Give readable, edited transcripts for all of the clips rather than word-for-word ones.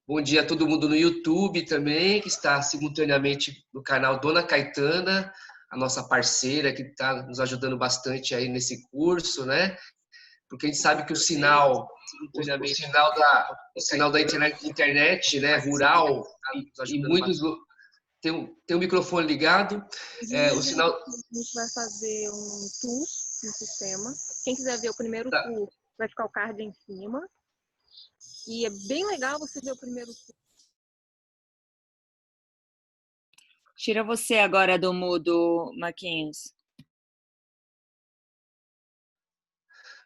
Bom dia a todo mundo no YouTube também, que está simultaneamente no canal Dona Caetana, a nossa parceira que está nos ajudando bastante aí nesse curso, né? Porque a gente sabe que o sinal da internet, né, rural e muitos tem um microfone ligado, o sinal A gente vai fazer um tour no sistema. Quem quiser ver o primeiro tour, vai ficar o card em cima. E é bem legal você ver o primeiro tour. Tira você agora do mudo, Marquinhos.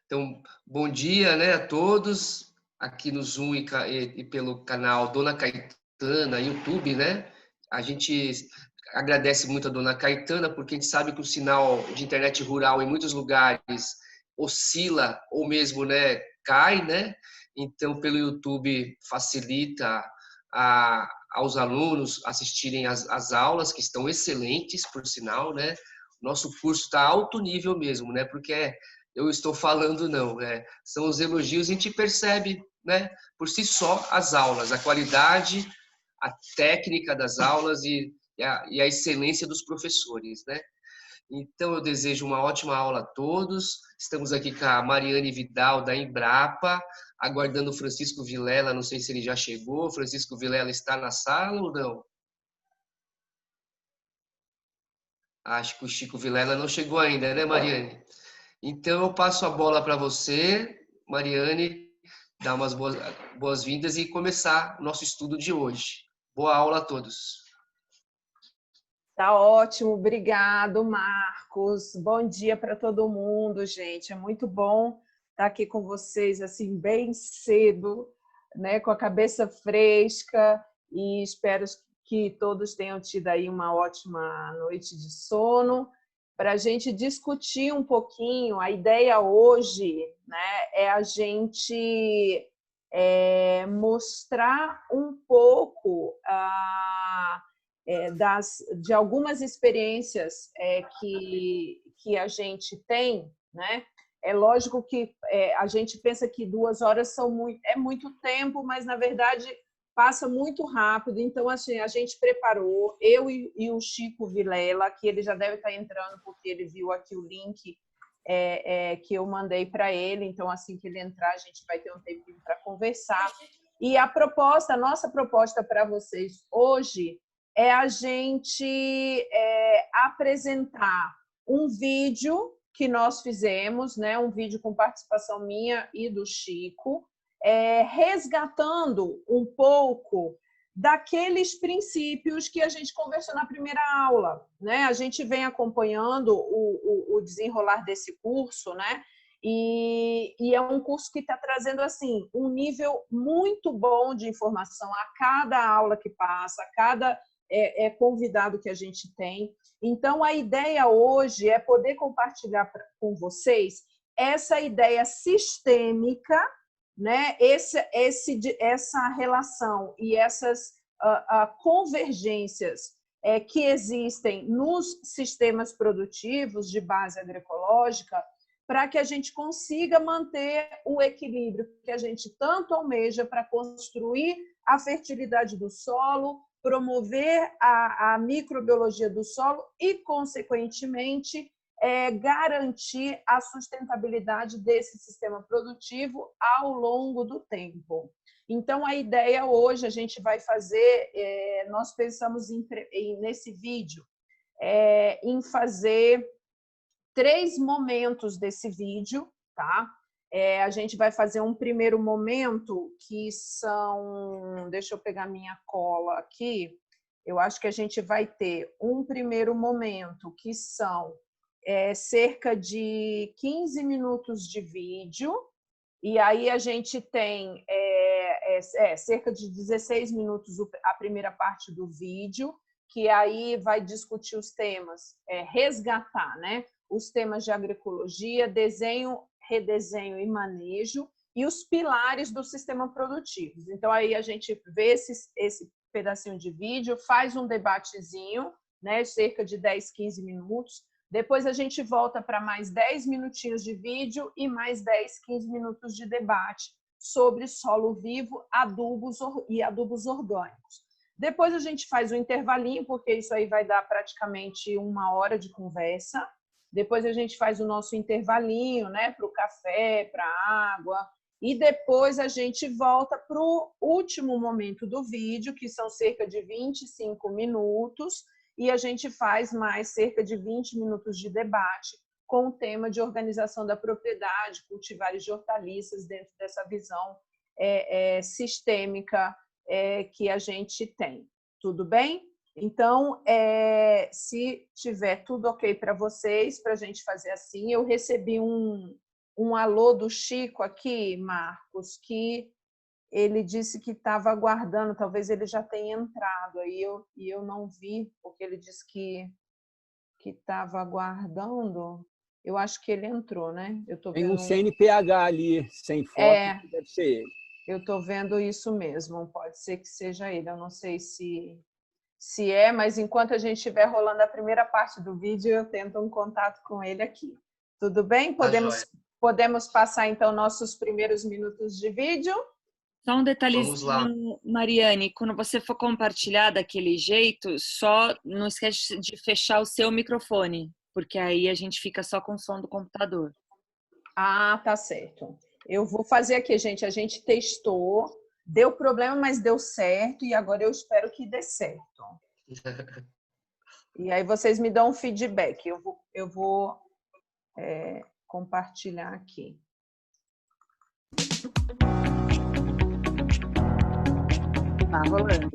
Então, bom dia, né, a todos aqui no Zoom e pelo canal Dona Caetana, YouTube, né? A gente agradece muito a Dona Caetana porque a gente sabe que o sinal de internet rural em muitos lugares oscila ou mesmo, né, cai, né? Então, pelo YouTube facilita aos alunos assistirem às aulas, que estão excelentes, por sinal, né? Nosso curso está alto nível mesmo, né? Porque eu estou falando não, são os elogios, a gente percebe, né, por si só as aulas, a qualidade, a técnica das aulas e a excelência dos professores, né? Então eu desejo uma ótima aula a todos. Estamos aqui com a Mariane Vidal da Embrapa, aguardando o Francisco Vilela, não sei se ele já chegou. Francisco Vilela está na sala ou não? Acho que o Chico Vilela não chegou ainda, né, Mariane? Então, eu passo a bola para você, Mariane, dar umas boas-vindas e começar o nosso estudo de hoje. Boa aula a todos. Tá ótimo, obrigado, Marcos. Bom dia para todo mundo, gente. É muito bom estar aqui com vocês assim bem cedo, né, com a cabeça fresca, e espero que todos tenham tido aí uma ótima noite de sono. Para a gente discutir um pouquinho, a ideia hoje, né, é a gente mostrar um pouco de algumas experiências que a gente tem, né? É lógico que a gente pensa que 2 horas é muito tempo, mas na verdade passa muito rápido. Então, assim, a gente preparou, eu e o Chico Vilela, que ele já deve estar entrando, porque ele viu aqui o link que eu mandei para ele. Então, assim que ele entrar, a gente vai ter um tempinho para conversar. E a nossa proposta para vocês hoje é a gente apresentar um vídeo que nós fizemos, né? Um vídeo com participação minha e do Chico, resgatando um pouco daqueles princípios que a gente conversou na primeira aula, né? A gente vem acompanhando o desenrolar desse curso, né? E é um curso que está trazendo assim um nível muito bom de informação a cada aula que passa, a cada convidado que a gente tem. Então, a ideia hoje é poder compartilhar com vocês essa ideia sistêmica, né? Essa relação e essas convergências que existem nos sistemas produtivos de base agroecológica, para que a gente consiga manter o equilíbrio que a gente tanto almeja para construir a fertilidade do solo, promover a microbiologia do solo e, consequentemente, garantir a sustentabilidade desse sistema produtivo ao longo do tempo. Então, a ideia hoje, a gente vai fazer, nós pensamos nesse vídeo, em fazer 3 momentos desse vídeo, tá? A gente vai fazer um primeiro momento que são... Deixa eu pegar minha cola aqui. Eu acho que a gente vai ter um primeiro momento que são cerca de 15 minutos de vídeo, e aí a gente tem cerca de 16 minutos a primeira parte do vídeo, que aí vai discutir os temas, resgatar, né? Os temas de agroecologia, desenho, redesenho e manejo, e os pilares do sistema produtivo. Então, aí a gente vê esse pedacinho de vídeo, faz um debatezinho, né, cerca de 10, 15 minutos. Depois a gente volta para mais 10 minutinhos de vídeo e mais 10, 15 minutos de debate, sobre solo vivo, adubos e adubos orgânicos. Depois a gente faz um intervalinho, porque isso aí vai dar praticamente 1 hora de conversa. Depois a gente faz o nosso intervalinho, né, para o café, para a água. E depois a gente volta para o último momento do vídeo, que são cerca de 25 minutos, e a gente faz mais cerca de 20 minutos de debate com o tema de organização da propriedade, cultivares de hortaliças, dentro dessa visão sistêmica que a gente tem. Tudo bem? Então, se tiver tudo ok para vocês, para a gente fazer assim, eu recebi um alô do Chico aqui, Marcos, que ele disse que estava aguardando, talvez ele já tenha entrado, aí eu não vi, porque ele disse que estava aguardando. Eu acho que ele entrou, né? Eu tô Tem vendo um CNPH ali, sem foto, deve ser ele. Eu estou vendo isso mesmo, pode ser que seja ele, eu não sei se mas enquanto a gente estiver rolando a primeira parte do vídeo, eu tento um contato com ele aqui. Tudo bem? Podemos passar, então, nossos primeiros minutos de vídeo? Só um detalhezinho, Mariane, quando você for compartilhar daquele jeito, só não esquece de fechar o seu microfone, porque aí a gente fica só com o som do computador. Ah, tá certo. Eu vou fazer aqui, gente. A gente testou, deu problema, mas deu certo, e agora eu espero que dê certo. E aí vocês me dão um feedback. Eu vou compartilhar aqui. Tá rolando.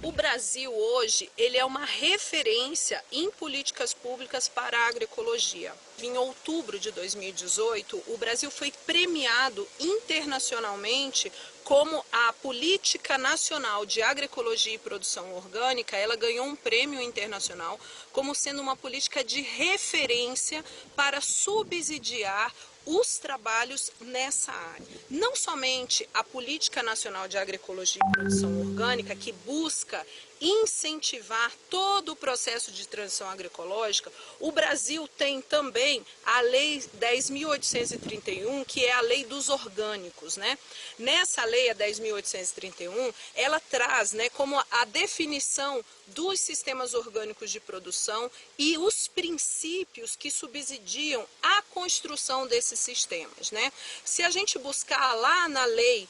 O Brasil hoje, ele é uma referência em políticas públicas para a agroecologia. Em outubro de 2018, o Brasil foi premiado internacionalmente como a Política Nacional de Agroecologia e Produção Orgânica. Ela ganhou um prêmio internacional como sendo uma política de referência para subsidiar os trabalhos nessa área. Não somente a Política Nacional de Agroecologia e Produção Orgânica, que busca incentivar todo o processo de transição agroecológica, o Brasil tem também a Lei 10.831, que é a Lei dos Orgânicos, né? Nessa Lei, a 10.831, ela traz, né, como a definição dos sistemas orgânicos de produção e os princípios que subsidiam a construção desses sistemas, né? Se a gente buscar lá na lei,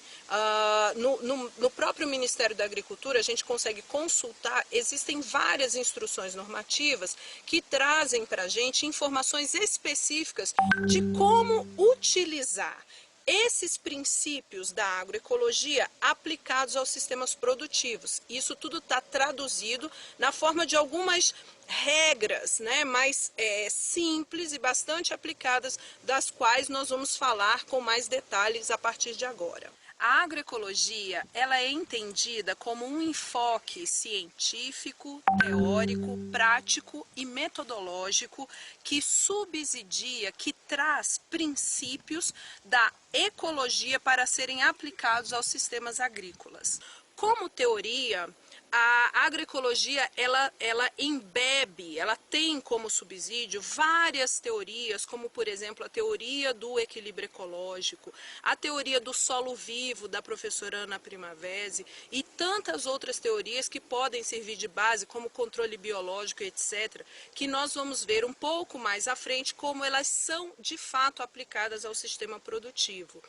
no próprio Ministério da Agricultura, a gente consegue consultar, existem várias instruções normativas que trazem para a gente informações específicas de como utilizar esses princípios da agroecologia aplicados aos sistemas produtivos. Isso tudo está traduzido na forma de algumas regras, né, mais simples e bastante aplicadas, das quais nós vamos falar com mais detalhes a partir de agora. A agroecologia, ela é entendida como um enfoque científico, teórico, prático e metodológico que subsidia, que traz princípios da ecologia para serem aplicados aos sistemas agrícolas. Como teoria, a agroecologia ela embebe, ela tem como subsídio várias teorias, como por exemplo a teoria do equilíbrio ecológico, a teoria do solo vivo da professora Ana Primavesi e tantas outras teorias que podem servir de base, como controle biológico, etc., que nós vamos ver um pouco mais à frente como elas são de fato aplicadas ao sistema produtivo.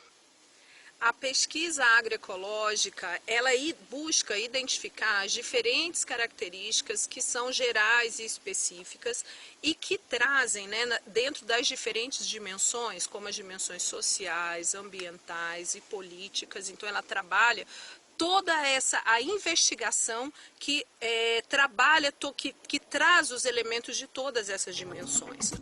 A pesquisa agroecológica, ela busca identificar as diferentes características que são gerais e específicas e que trazem, né, dentro das diferentes dimensões, como as dimensões sociais, ambientais e políticas. Então, ela trabalha toda a investigação que trabalha, que traz os elementos de todas essas dimensões.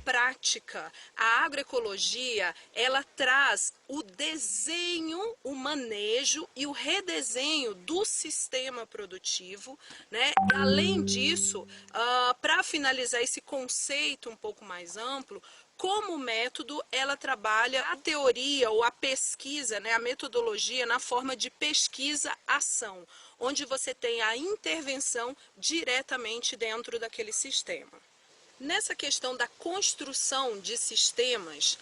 Prática, a agroecologia, ela traz o desenho, o manejo e o redesenho do sistema produtivo, né? E, além disso, para finalizar esse conceito um pouco mais amplo, como método, ela trabalha a teoria ou a pesquisa, né, a metodologia na forma de pesquisa-ação, onde você tem a intervenção diretamente dentro daquele sistema. Nessa questão da construção de sistemas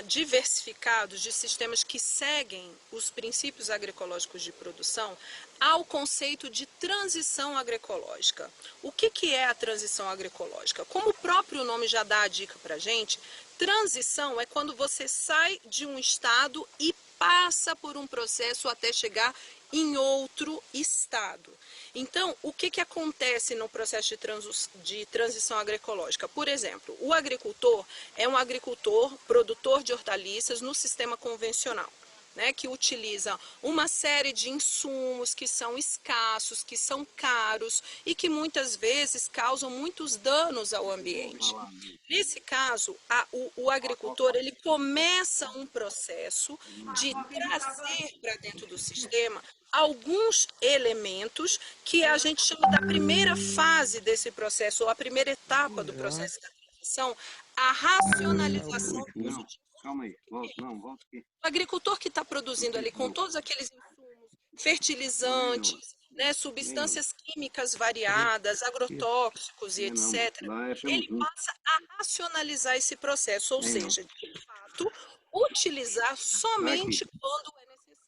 diversificados, de sistemas que seguem os princípios agroecológicos de produção, há o conceito de transição agroecológica. O que é a transição agroecológica? Como o próprio nome já dá a dica para a gente, transição é quando você sai de um estado e passa por um processo até chegar em outro estado. Então, o que acontece no processo de transição agroecológica? Por exemplo, o agricultor é um agricultor produtor de hortaliças no sistema convencional, né, que utiliza uma série de insumos que são escassos, que são caros e que muitas vezes causam muitos danos ao ambiente. Nesse caso, o agricultor ele começa um processo de trazer para dentro do sistema alguns elementos que a gente chama da primeira fase desse processo, ou a primeira etapa do processo da transição, a racionalização do uso de Calma aí, volta aqui. o agricultor que está produzindo ali com todos aqueles insumos, fertilizantes, né, substâncias químicas variadas, agrotóxicos e etc., ele passa a racionalizar esse processo, ou seja, de fato, utilizar somente quando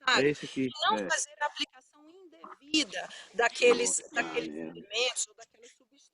é necessário, não fazer a aplicação indevida daqueles elementos ou daquelas substâncias.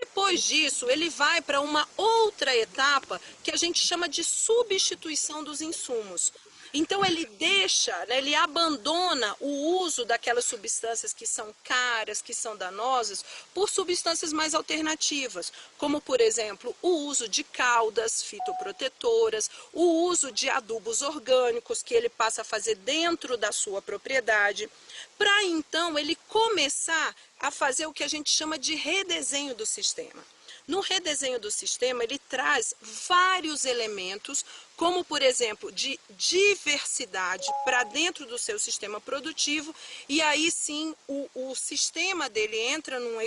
Depois disso, ele vai para uma outra etapa que a gente chama de substituição dos insumos. Então ele deixa, né, ele abandona o uso daquelas substâncias que são caras, que são danosas, por substâncias mais alternativas, como por exemplo o uso de caudas fitoprotetoras, o uso de adubos orgânicos que ele passa a fazer dentro da sua propriedade, para então ele começar a fazer o que a gente chama de redesenho do sistema. No redesenho do sistema, ele traz vários elementos, como, por exemplo, de diversidade para dentro do seu sistema produtivo, e aí sim o sistema dele entra num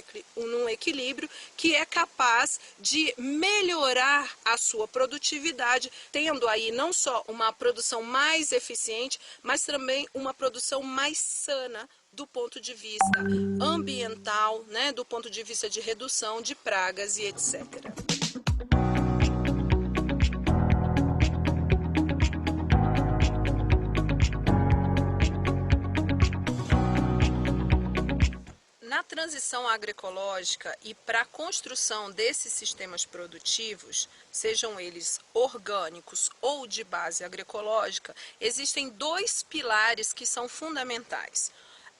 equilíbrio que é capaz de melhorar a sua produtividade, tendo aí não só uma produção mais eficiente, mas também uma produção mais sana, do ponto de vista ambiental, né, do ponto de vista de redução de pragas e etc. Na transição agroecológica e para a construção desses sistemas produtivos, sejam eles orgânicos ou de base agroecológica, existem dois pilares que são fundamentais: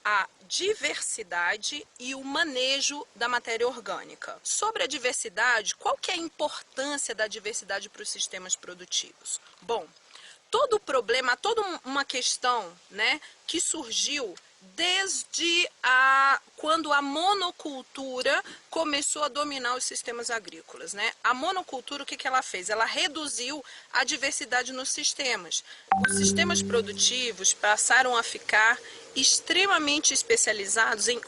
a diversidade e o manejo da matéria orgânica. Sobre a diversidade, qual que é a importância da diversidade para os sistemas produtivos? Bom, todo o problema, toda uma questão, né, que surgiu desde quando a monocultura começou a dominar os sistemas agrícolas, né? A monocultura, o que ela fez? Ela reduziu a diversidade nos sistemas. Os sistemas produtivos passaram a ficar extremamente especializados em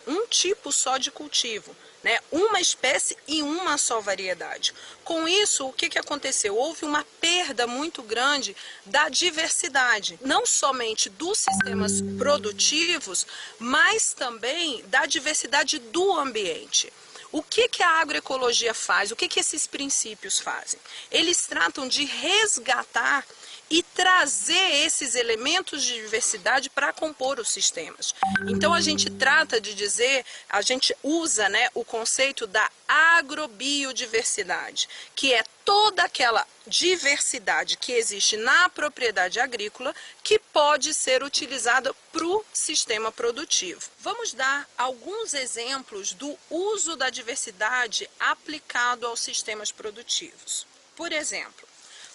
um tipo só de cultivo, né? Uma espécie e uma só variedade. Com isso, o que aconteceu? Houve uma perda muito grande da diversidade, não somente dos sistemas produtivos, mas também da diversidade do ambiente. O que a agroecologia faz? O que esses princípios fazem? Eles tratam de resgatar e trazer esses elementos de diversidade para compor os sistemas. Então a gente trata de dizer, a gente usa, né, o conceito da agrobiodiversidade, que é toda aquela diversidade que existe na propriedade agrícola que pode ser utilizada para o sistema produtivo. Vamos dar alguns exemplos do uso da diversidade aplicado aos sistemas produtivos. Por exemplo,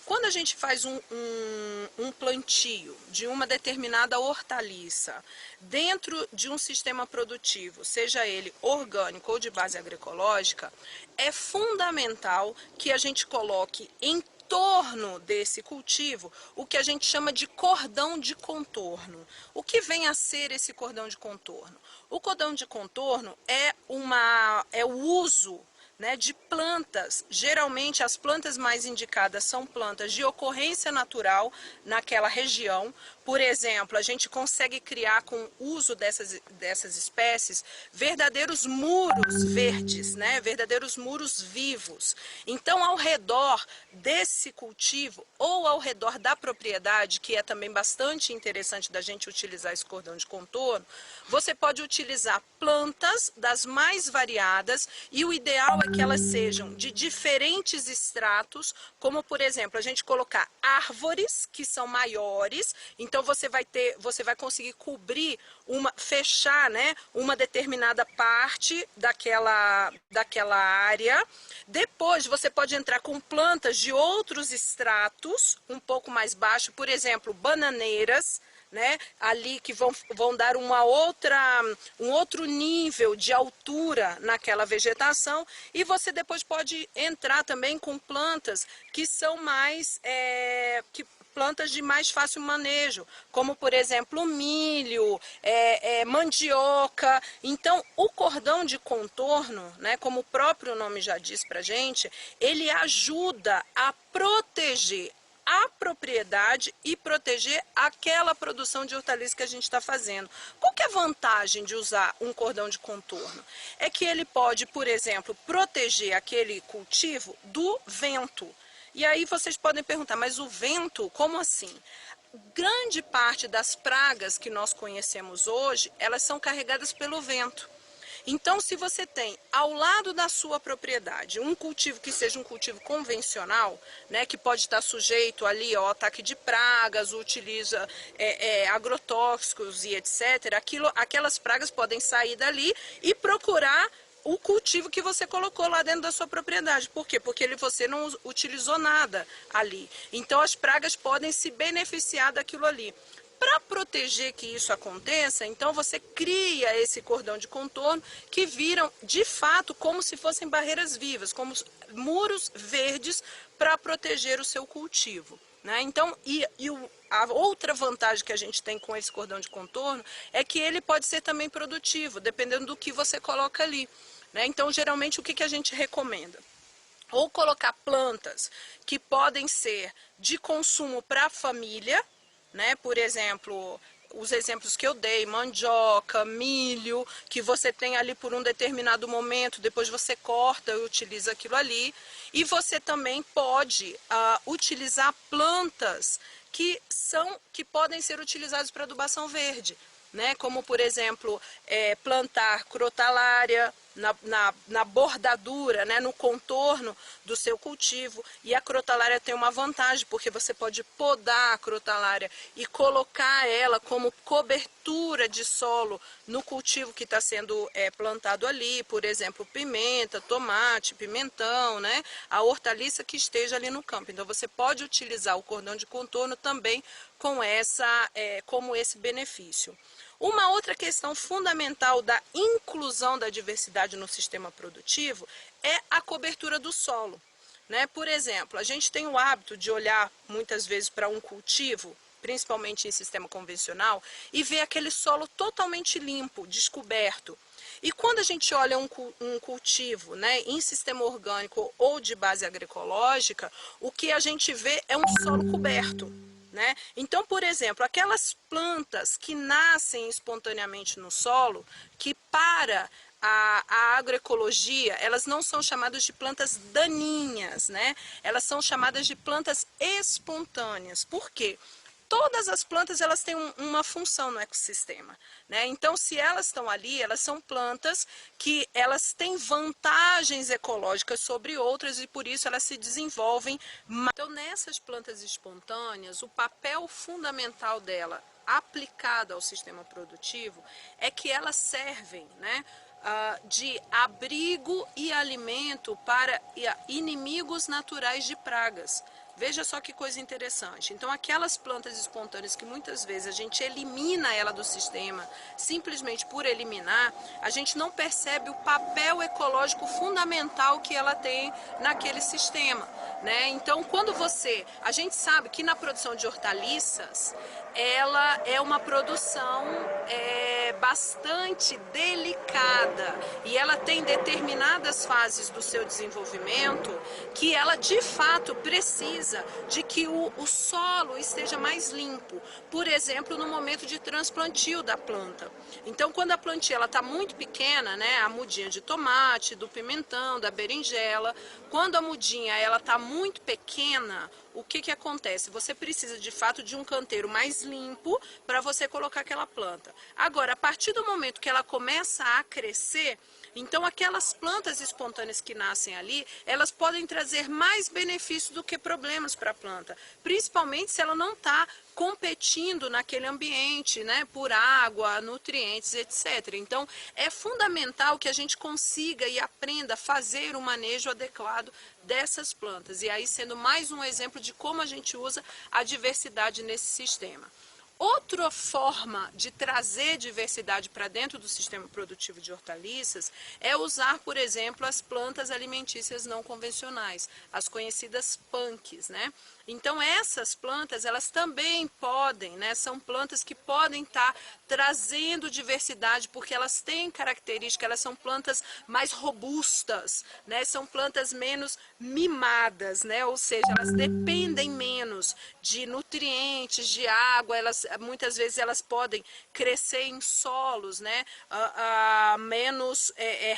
quando a gente faz um plantio de uma determinada hortaliça dentro de um sistema produtivo, seja ele orgânico ou de base agroecológica, é fundamental que a gente coloque em torno desse cultivo o que a gente chama de cordão de contorno. O que vem a ser esse cordão de contorno? O cordão de contorno é o uso né, de plantas. Geralmente as plantas mais indicadas são plantas de ocorrência natural naquela região. Por exemplo, a gente consegue criar com o uso dessas espécies verdadeiros muros verdes, né, verdadeiros muros vivos. Então, ao redor desse cultivo ou ao redor da propriedade, que é também bastante interessante da gente utilizar esse cordão de contorno, você pode utilizar plantas das mais variadas, e o ideal é que elas sejam de diferentes estratos, como por exemplo, a gente colocar árvores que são maiores, então você vai conseguir cobrir fechar, né, uma determinada parte daquela área. Depois você pode entrar com plantas de outros estratos, um pouco mais baixo, por exemplo, bananeiras, né, ali que vão dar um outro nível de altura naquela vegetação, e você depois pode entrar também com plantas que são mais plantas de mais fácil manejo, como por exemplo milho, mandioca. Então o cordão de contorno, né, como o próprio nome já diz pra gente, ele ajuda a proteger a propriedade e proteger aquela produção de hortaliça que a gente está fazendo. Qual que é a vantagem de usar um cordão de contorno? É que ele pode, por exemplo, proteger aquele cultivo do vento. E aí vocês podem perguntar, mas o vento, como assim? Grande parte das pragas que nós conhecemos hoje, elas são carregadas pelo vento. Então, se você tem ao lado da sua propriedade um cultivo que seja um cultivo convencional, né, que pode estar sujeito ali ao ataque de pragas, utiliza agrotóxicos e etc., aquelas pragas podem sair dali e procurar o cultivo que você colocou lá dentro da sua propriedade. Por quê? Porque você não utilizou nada ali. Então, as pragas podem se beneficiar daquilo ali. Para proteger que isso aconteça, então você cria esse cordão de contorno que viram de fato como se fossem barreiras vivas, como muros verdes para proteger o seu cultivo, né? Então, a outra vantagem que a gente tem com esse cordão de contorno é que ele pode ser também produtivo, dependendo do que você coloca ali, né? Então, geralmente, o que a gente recomenda? Ou colocar plantas que podem ser de consumo para a família, né? Por exemplo, os exemplos que eu dei, mandioca, milho, que você tem ali por um determinado momento, depois você corta e utiliza aquilo ali. E você também pode utilizar plantas que podem ser utilizadas para adubação verde, né? Como, por exemplo, plantar crotalária na bordadura, né? No contorno do seu cultivo. E a crotalária tem uma vantagem, porque você pode podar a crotalária e colocar ela como cobertura de solo no cultivo que está sendo plantado ali, por exemplo, pimenta, tomate, pimentão, né? A hortaliça que esteja ali no campo. Então você pode utilizar o cordão de contorno também como esse benefício. Uma outra questão fundamental da inclusão da diversidade no sistema produtivo é a cobertura do solo, né? Por exemplo, a gente tem o hábito de olhar muitas vezes para um cultivo, principalmente em sistema convencional, e ver aquele solo totalmente limpo, descoberto. E quando a gente olha um cultivo, né, em sistema orgânico ou de base agroecológica, o que a gente vê é um solo coberto, né? Então, por exemplo, aquelas plantas que nascem espontaneamente no solo, que para a agroecologia, elas não são chamadas de plantas daninhas, né? Elas são chamadas de plantas espontâneas. Por quê? Todas as plantas elas têm uma função no ecossistema, né? Então, se elas estão ali, elas são plantas que elas têm vantagens ecológicas sobre outras e por isso elas se desenvolvem. Então, nessas plantas espontâneas, o papel fundamental dela aplicado ao sistema produtivo é que elas servem, né, de abrigo e alimento para inimigos naturais de pragas. Veja só que coisa interessante. Então, aquelas plantas espontâneas que muitas vezes a gente elimina ela do sistema, simplesmente por eliminar, a gente não percebe o papel ecológico fundamental que ela tem naquele sistema, né? Então, quando a gente sabe que na produção de hortaliças, ela é uma produção bastante delicada e ela tem determinadas fases do seu desenvolvimento que ela de fato precisa de que o solo esteja mais limpo, por exemplo, no momento de transplantio da planta. Então, quando a plantinha está muito pequena, né, a mudinha de tomate, do pimentão, da berinjela, quando a mudinha está muito pequena, o que acontece? Você precisa de fato de um canteiro mais limpo para você colocar aquela planta. Agora, a partir do momento que ela começa a crescer, então aquelas plantas espontâneas que nascem ali, elas podem trazer mais benefícios do que problemas para a planta, principalmente se ela não está competindo naquele ambiente, né, por água, nutrientes, etc. Então, é fundamental que a gente consiga e aprenda a fazer o manejo adequado dessas plantas. E aí, sendo mais um exemplo de como a gente usa a diversidade nesse sistema. Outra forma de trazer diversidade para dentro do sistema produtivo de hortaliças é usar, por exemplo, as plantas alimentícias não convencionais, as conhecidas punks, né? Então essas plantas, elas também podem, né, são plantas que podem estar trazendo diversidade porque elas têm características, elas são plantas mais robustas, né, são plantas menos mimadas, né, ou seja, elas dependem menos de nutrientes, de água, muitas vezes elas podem crescer em solos, né, menos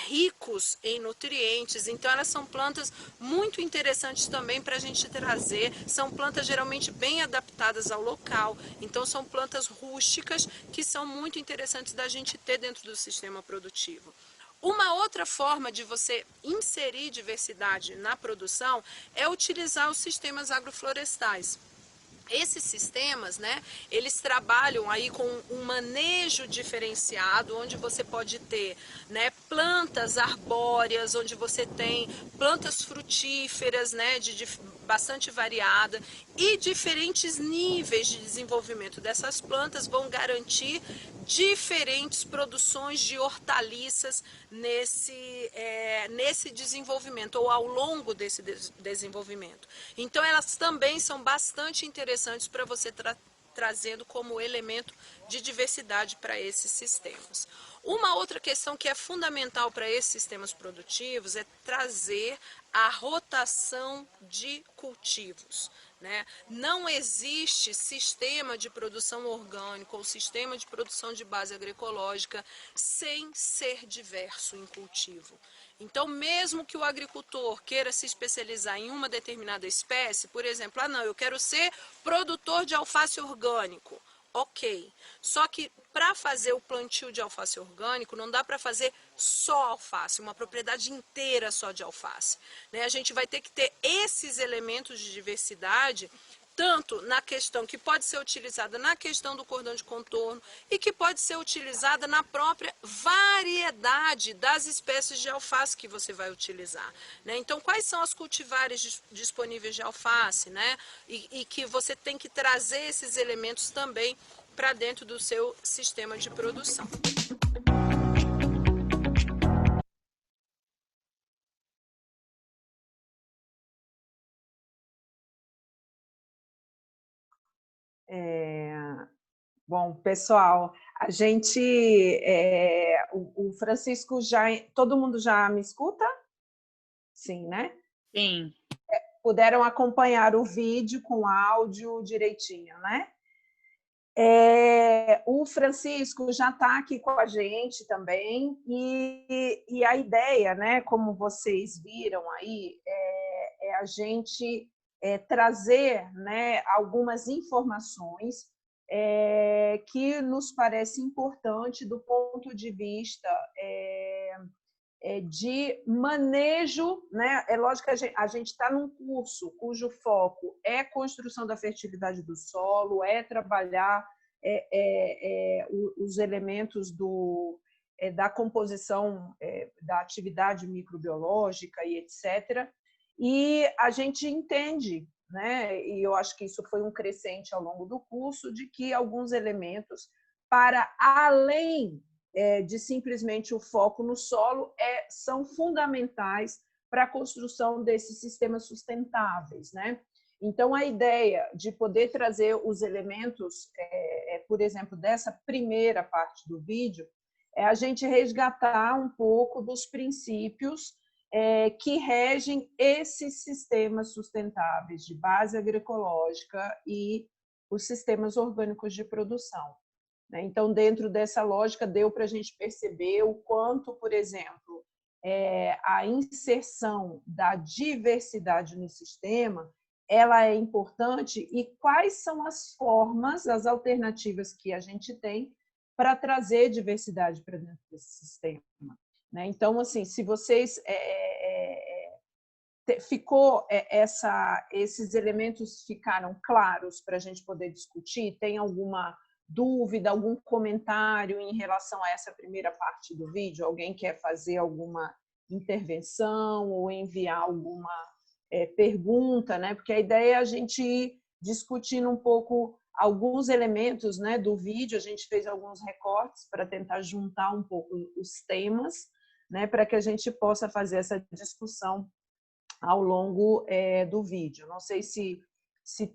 ricos em nutrientes, então elas são plantas muito interessantes também para a gente trazer. São plantas geralmente bem adaptadas ao local, então são plantas rústicas que são muito interessantes da gente ter dentro do sistema produtivo. Uma outra forma de você inserir diversidade na produção é utilizar os sistemas agroflorestais. Esses sistemas, né, eles trabalham aí com um manejo diferenciado, onde você pode ter, né, plantas arbóreas, onde você tem plantas frutíferas, né, bastante variada, e diferentes níveis de desenvolvimento dessas plantas vão garantir diferentes produções de hortaliças nesse desenvolvimento ou ao longo desse desenvolvimento. Então elas também são bastante interessantes para você trazendo como elemento de diversidade para esses sistemas. Uma outra questão que é fundamental para esses sistemas produtivos é trazer a rotação de cultivos. Né? Não existe sistema de produção orgânico ou sistema de produção de base agroecológica sem ser diverso em cultivo. Então, mesmo que o agricultor queira se especializar em uma determinada espécie, por exemplo, não, eu quero ser produtor de alface orgânico. Ok, só que para fazer o plantio de alface orgânico não dá para fazer só alface, uma propriedade inteira só de alface. Né? A gente vai ter que ter esses elementos de diversidade, tanto na questão que pode ser utilizada na questão do cordão de contorno e que pode ser utilizada na própria variedade das espécies de alface que você vai utilizar. Né? Então, quais são as cultivares disponíveis de alface, né? E que você tem que trazer esses elementos também para dentro do seu sistema de produção. Bom, pessoal, a gente, o Francisco todo mundo já me escuta? Sim, né? Sim. Puderam acompanhar o vídeo com áudio direitinho, né? O Francisco já está aqui com a gente também, e a ideia, né, como vocês viram aí, é a gente trazer, né, algumas informações que nos parece importante do ponto de vista de manejo, né? É lógico que a gente está num curso cujo foco é construção da fertilidade do solo, é trabalhar os elementos da composição da atividade microbiológica e etc. E a gente entende né? E eu acho que isso foi um crescente ao longo do curso, de que alguns elementos, para além de simplesmente o foco no solo, são fundamentais para a construção desses sistemas sustentáveis, né? Então, a ideia de poder trazer os elementos, por exemplo, dessa primeira parte do vídeo, é a gente resgatar um pouco dos princípios que regem esses sistemas sustentáveis de base agroecológica e os sistemas orgânicos de produção. Então, dentro dessa lógica, deu para a gente perceber o quanto, por exemplo, a inserção da diversidade no sistema ela é importante e quais são as formas, as alternativas que a gente tem para trazer diversidade para dentro desse sistema. Então, assim, se vocês esses elementos ficaram claros para a gente poder discutir, tem alguma dúvida, algum comentário em relação a essa primeira parte do vídeo? Alguém quer fazer alguma intervenção ou enviar alguma pergunta, né? Porque a ideia é a gente ir discutindo um pouco alguns elementos, né, do vídeo. A gente fez alguns recortes para tentar juntar um pouco os temas, né, para que a gente possa fazer essa discussão ao longo do vídeo. Não sei se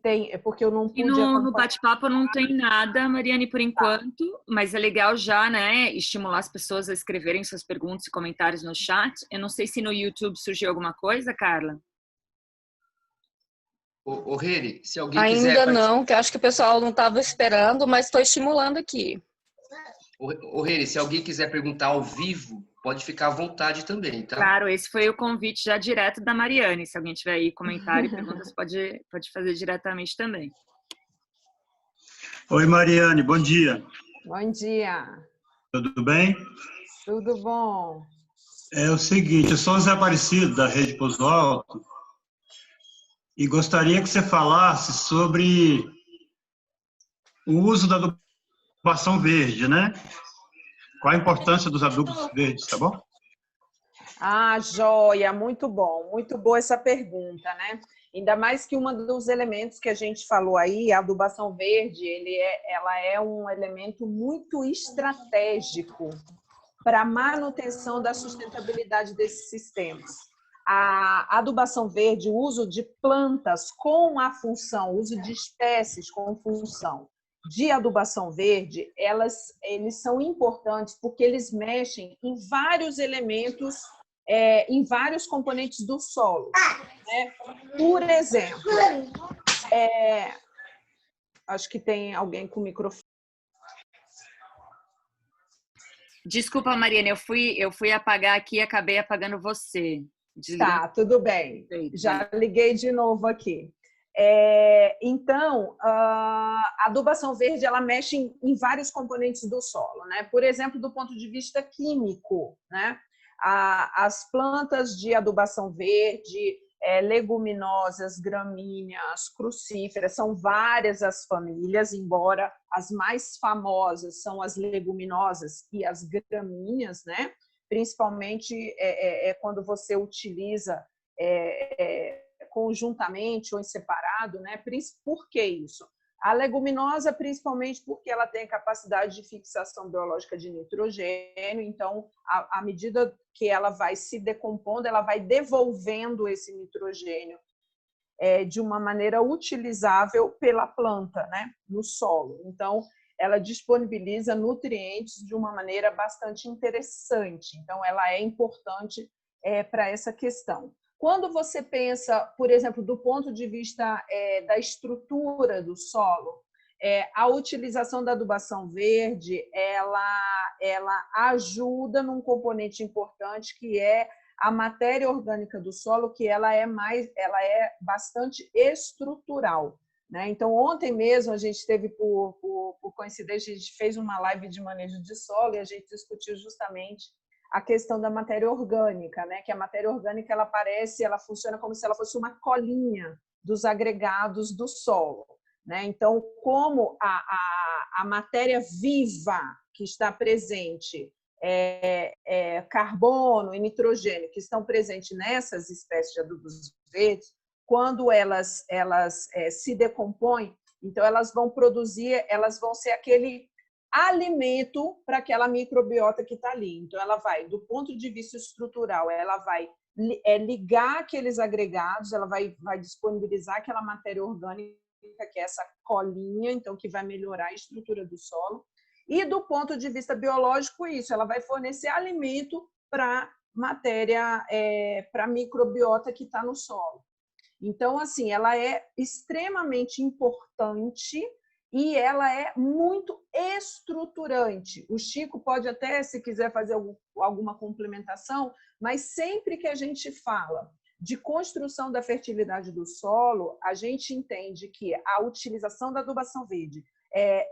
tem, porque eu não pude acompanhar. No bate-papo não tem nada, Mariane, por enquanto, mas é legal já, né, estimular as pessoas a escreverem suas perguntas e comentários no chat. Eu não sei se no YouTube surgiu alguma coisa, Carla. Ô, Reri, se alguém ainda quiser... Ainda não, que eu acho que o pessoal não estava esperando, mas estou estimulando aqui. Ô, Reri, se alguém quiser perguntar ao vivo, pode ficar à vontade também, tá? Claro, esse foi o convite já direto da Mariane. Se alguém tiver aí comentário e perguntas, pode fazer diretamente também. Oi, Mariane, bom dia. Bom dia. Tudo bem? Tudo bom. É o seguinte, eu sou o Zé Aparecido, da Rede Pouso Alto, e gostaria que você falasse sobre o uso da adubação verde, né? Qual a importância dos adubos verdes, tá bom? Ah, joia, muito bom. Muito boa essa pergunta, né? Ainda mais que um dos elementos que a gente falou aí, a adubação verde, ela é um elemento muito estratégico para a manutenção da sustentabilidade desses sistemas. A adubação verde, o uso de plantas com a função, o uso de espécies com função de adubação verde, eles são importantes porque eles mexem em vários elementos, em vários componentes do solo, né? Por exemplo, acho que tem alguém com o microfone. Desculpa, Mariane, eu fui apagar aqui e acabei apagando você. Tá, tudo bem. Já liguei de novo aqui. Então, a adubação verde ela mexe em vários componentes do solo, né? Por exemplo, do ponto de vista químico, né? As plantas de adubação verde, leguminosas, gramíneas, crucíferas, são várias as famílias, embora as mais famosas são as leguminosas e as gramíneas, né? Principalmente quando você utiliza conjuntamente ou em separado, né? Por que isso? A leguminosa, principalmente porque ela tem capacidade de fixação biológica de nitrogênio, então, à medida que ela vai se decompondo, ela vai devolvendo esse nitrogênio de uma maneira utilizável pela planta, né? No solo. Então, ela disponibiliza nutrientes de uma maneira bastante interessante. Então, ela é importante para essa questão. Quando você pensa, por exemplo, do ponto de vista da estrutura do solo, a utilização da adubação verde, ela ajuda num componente importante que é a matéria orgânica do solo, que ela é bastante estrutural, né? Então, ontem mesmo a gente teve, por coincidência, a gente fez uma live de manejo de solo e a gente discutiu justamente a questão da matéria orgânica, né? Que a matéria orgânica ela funciona como se ela fosse uma colinha dos agregados do solo, né? Então, como a matéria viva que está presente, carbono e nitrogênio que estão presentes nessas espécies de adubos verdes, quando elas se decompõem, então elas vão produzir, elas vão ser aquele alimento para aquela microbiota que está ali. Então, ela vai, do ponto de vista estrutural, ela vai ligar aqueles agregados, ela vai disponibilizar aquela matéria orgânica, que é essa colinha, então, que vai melhorar a estrutura do solo. E, do ponto de vista biológico, isso, ela vai fornecer alimento para matéria, para a microbiota que está no solo. Então, assim, ela é extremamente importante e ela é muito estruturante. O Chico pode até, se quiser fazer alguma complementação, mas sempre que a gente fala de construção da fertilidade do solo, a gente entende que a utilização da adubação verde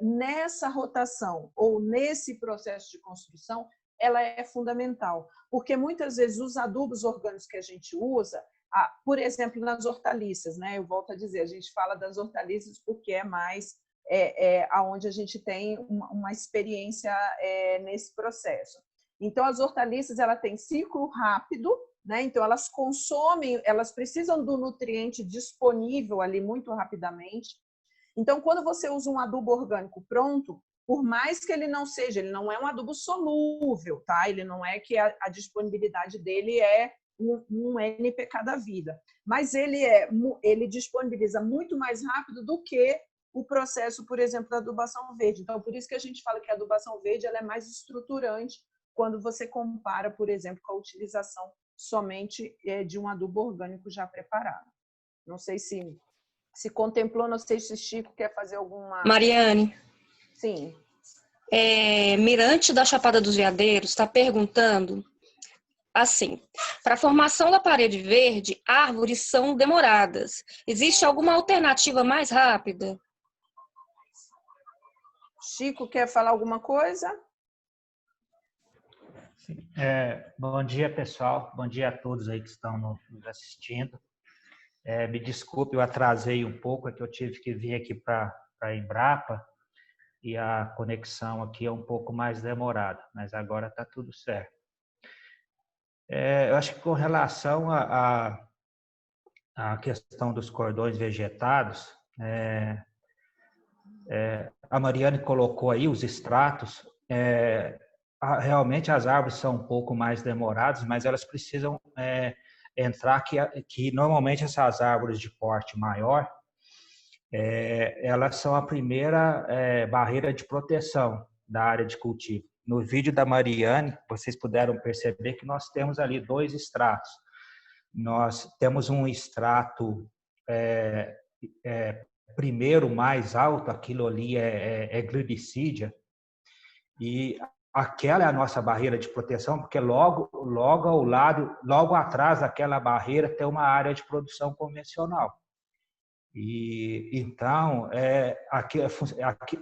nessa rotação ou nesse processo de construção, ela é fundamental, porque muitas vezes os adubos orgânicos que a gente usa, por exemplo, nas hortaliças, né? Eu volto a dizer, a gente fala das hortaliças porque é mais aonde a gente tem uma experiência nesse processo. Então, as hortaliças ela tem ciclo rápido, né? Então, elas consomem, elas precisam do nutriente disponível ali muito rapidamente. Então, quando você usa um adubo orgânico pronto, por mais que ele não é um adubo solúvel, tá? Ele não é que a disponibilidade dele é um NPK da vida, mas ele disponibiliza muito mais rápido do que o processo, por exemplo, da adubação verde. Então, por isso que a gente fala que a adubação verde ela é mais estruturante quando você compara, por exemplo, com a utilização somente de um adubo orgânico já preparado. Não sei se contemplou, não sei se o Chico quer fazer alguma... Mariane. Sim. Mirante da Chapada dos Veadeiros está perguntando assim, para a formação da parede verde, árvores são demoradas. Existe alguma alternativa mais rápida? Chico, quer falar alguma coisa? Sim. Bom dia, pessoal. Bom dia a todos aí que estão nos assistindo. Me desculpe, eu atrasei um pouco, é que eu tive que vir aqui para a Embrapa e a conexão aqui é um pouco mais demorada, mas agora está tudo certo. Eu acho que com relação à questão dos cordões vegetados, a Mariane colocou aí os estratos, realmente as árvores são um pouco mais demoradas, mas elas precisam entrar que normalmente essas árvores de porte maior, elas são a primeira barreira de proteção da área de cultivo. No vídeo da Mariane, vocês puderam perceber que nós temos ali 2 estratos. Nós temos um extrato primeiro mais alto, aquilo ali é gluridicídia, e aquela é a nossa barreira de proteção, porque logo ao lado, logo atrás daquela barreira tem uma área de produção convencional. E então,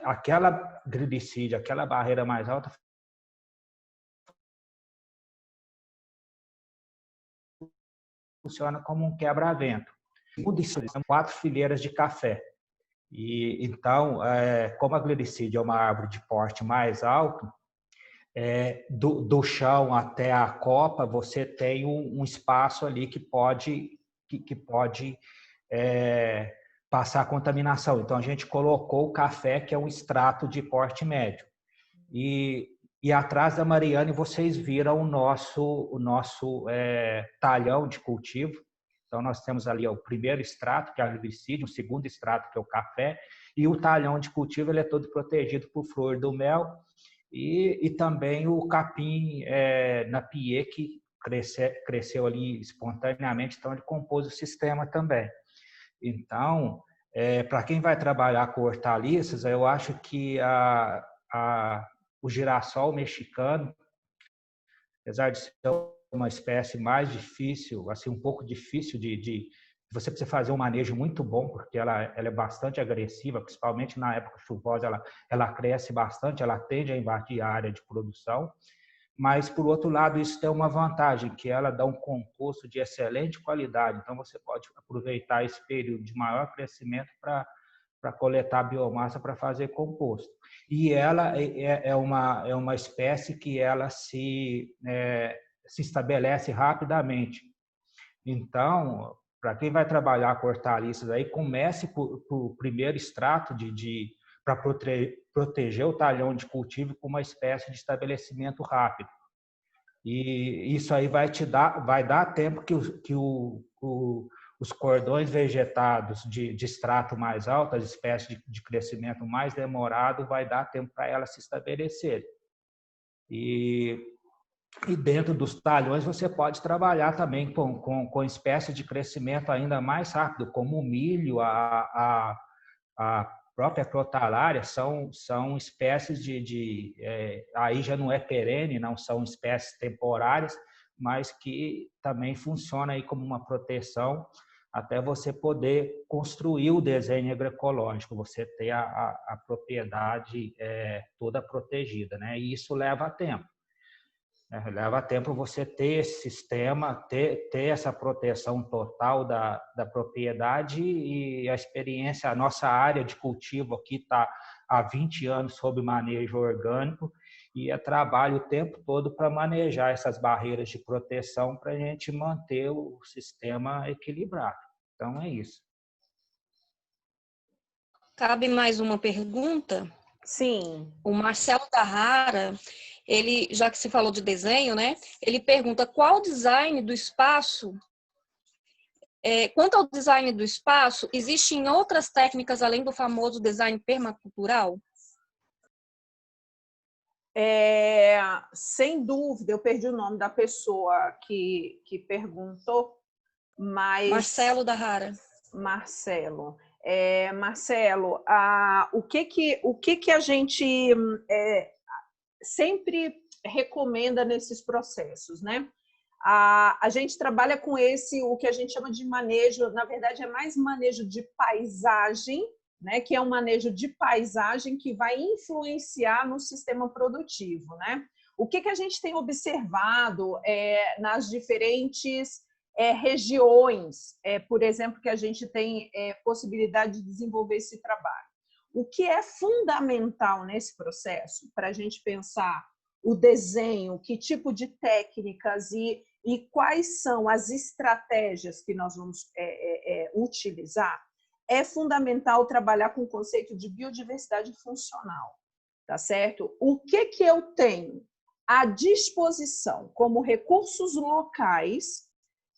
aquela gluridicídia, aquela barreira mais alta, funciona como um quebra-vento. São 4 fileiras de café. E então, como a gluridicídia é uma árvore de porte mais alto, do chão até a copa, você tem um espaço ali que pode passar contaminação. Então, a gente colocou o café, que é um extrato de porte médio. E atrás da Mariane, vocês viram o nosso talhão de cultivo. Então, nós temos ali o primeiro extrato, que é a gluridicídia, o segundo extrato, que é o café, e o talhão de cultivo ele é todo protegido por flor do mel, e também o capim napier, que cresceu ali espontaneamente, então ele compôs o sistema também. Então, para quem vai trabalhar com hortaliças, eu acho que o girassol mexicano, apesar de ser uma espécie mais difícil, assim, um pouco difícil você precisa fazer um manejo muito bom, porque ela é bastante agressiva, principalmente na época chuvosa, ela cresce bastante, ela tende a invadir a área de produção, mas, por outro lado, isso tem uma vantagem, que ela dá um composto de excelente qualidade, então você pode aproveitar esse período de maior crescimento para coletar biomassa para fazer composto. E ela é uma espécie que ela se estabelece rapidamente. Então, para quem vai trabalhar com hortaliças aí, comece por primeiro extrato para proteger o talhão de cultivo com uma espécie de estabelecimento rápido. E isso aí vai dar tempo que os cordões vegetados de extrato mais alto, as espécies de crescimento mais demorado, vai dar tempo para elas se estabelecerem. E dentro dos talhões você pode trabalhar também com espécies de crescimento ainda mais rápido, como o milho, a própria crotalária, são espécies aí já não é perene, não são espécies temporárias, mas que também funciona aí como uma proteção até você poder construir o desenho agroecológico, você ter a propriedade toda protegida, né? E isso leva tempo. Leva tempo você ter esse sistema, ter essa proteção total da propriedade, e a experiência, a nossa área de cultivo aqui está há 20 anos sob manejo orgânico, e é trabalho o tempo todo para manejar essas barreiras de proteção para a gente manter o sistema equilibrado. Então, é isso. Cabe mais uma pergunta? Sim. O Marcelo Carrara, ele, já que se falou de desenho, né? Ele pergunta qual design do espaço, quanto ao design do espaço, existem outras técnicas além do famoso design permacultural? Sem dúvida, eu perdi o nome da pessoa que perguntou, mas... Marcelo Carrara. Marcelo. Marcelo, o que a gente sempre recomenda nesses processos, né? A gente trabalha com o que a gente chama de manejo, na verdade é mais manejo de paisagem, né? Que é um manejo de paisagem que vai influenciar no sistema produtivo, né? O que a gente tem observado nas diferentes regiões, por exemplo, que a gente tem possibilidade de desenvolver esse trabalho. O que é fundamental nesse processo, para a gente pensar o desenho, que tipo de técnicas e quais são as estratégias que nós vamos utilizar, é fundamental trabalhar com o conceito de biodiversidade funcional, tá certo? O que eu tenho à disposição como recursos locais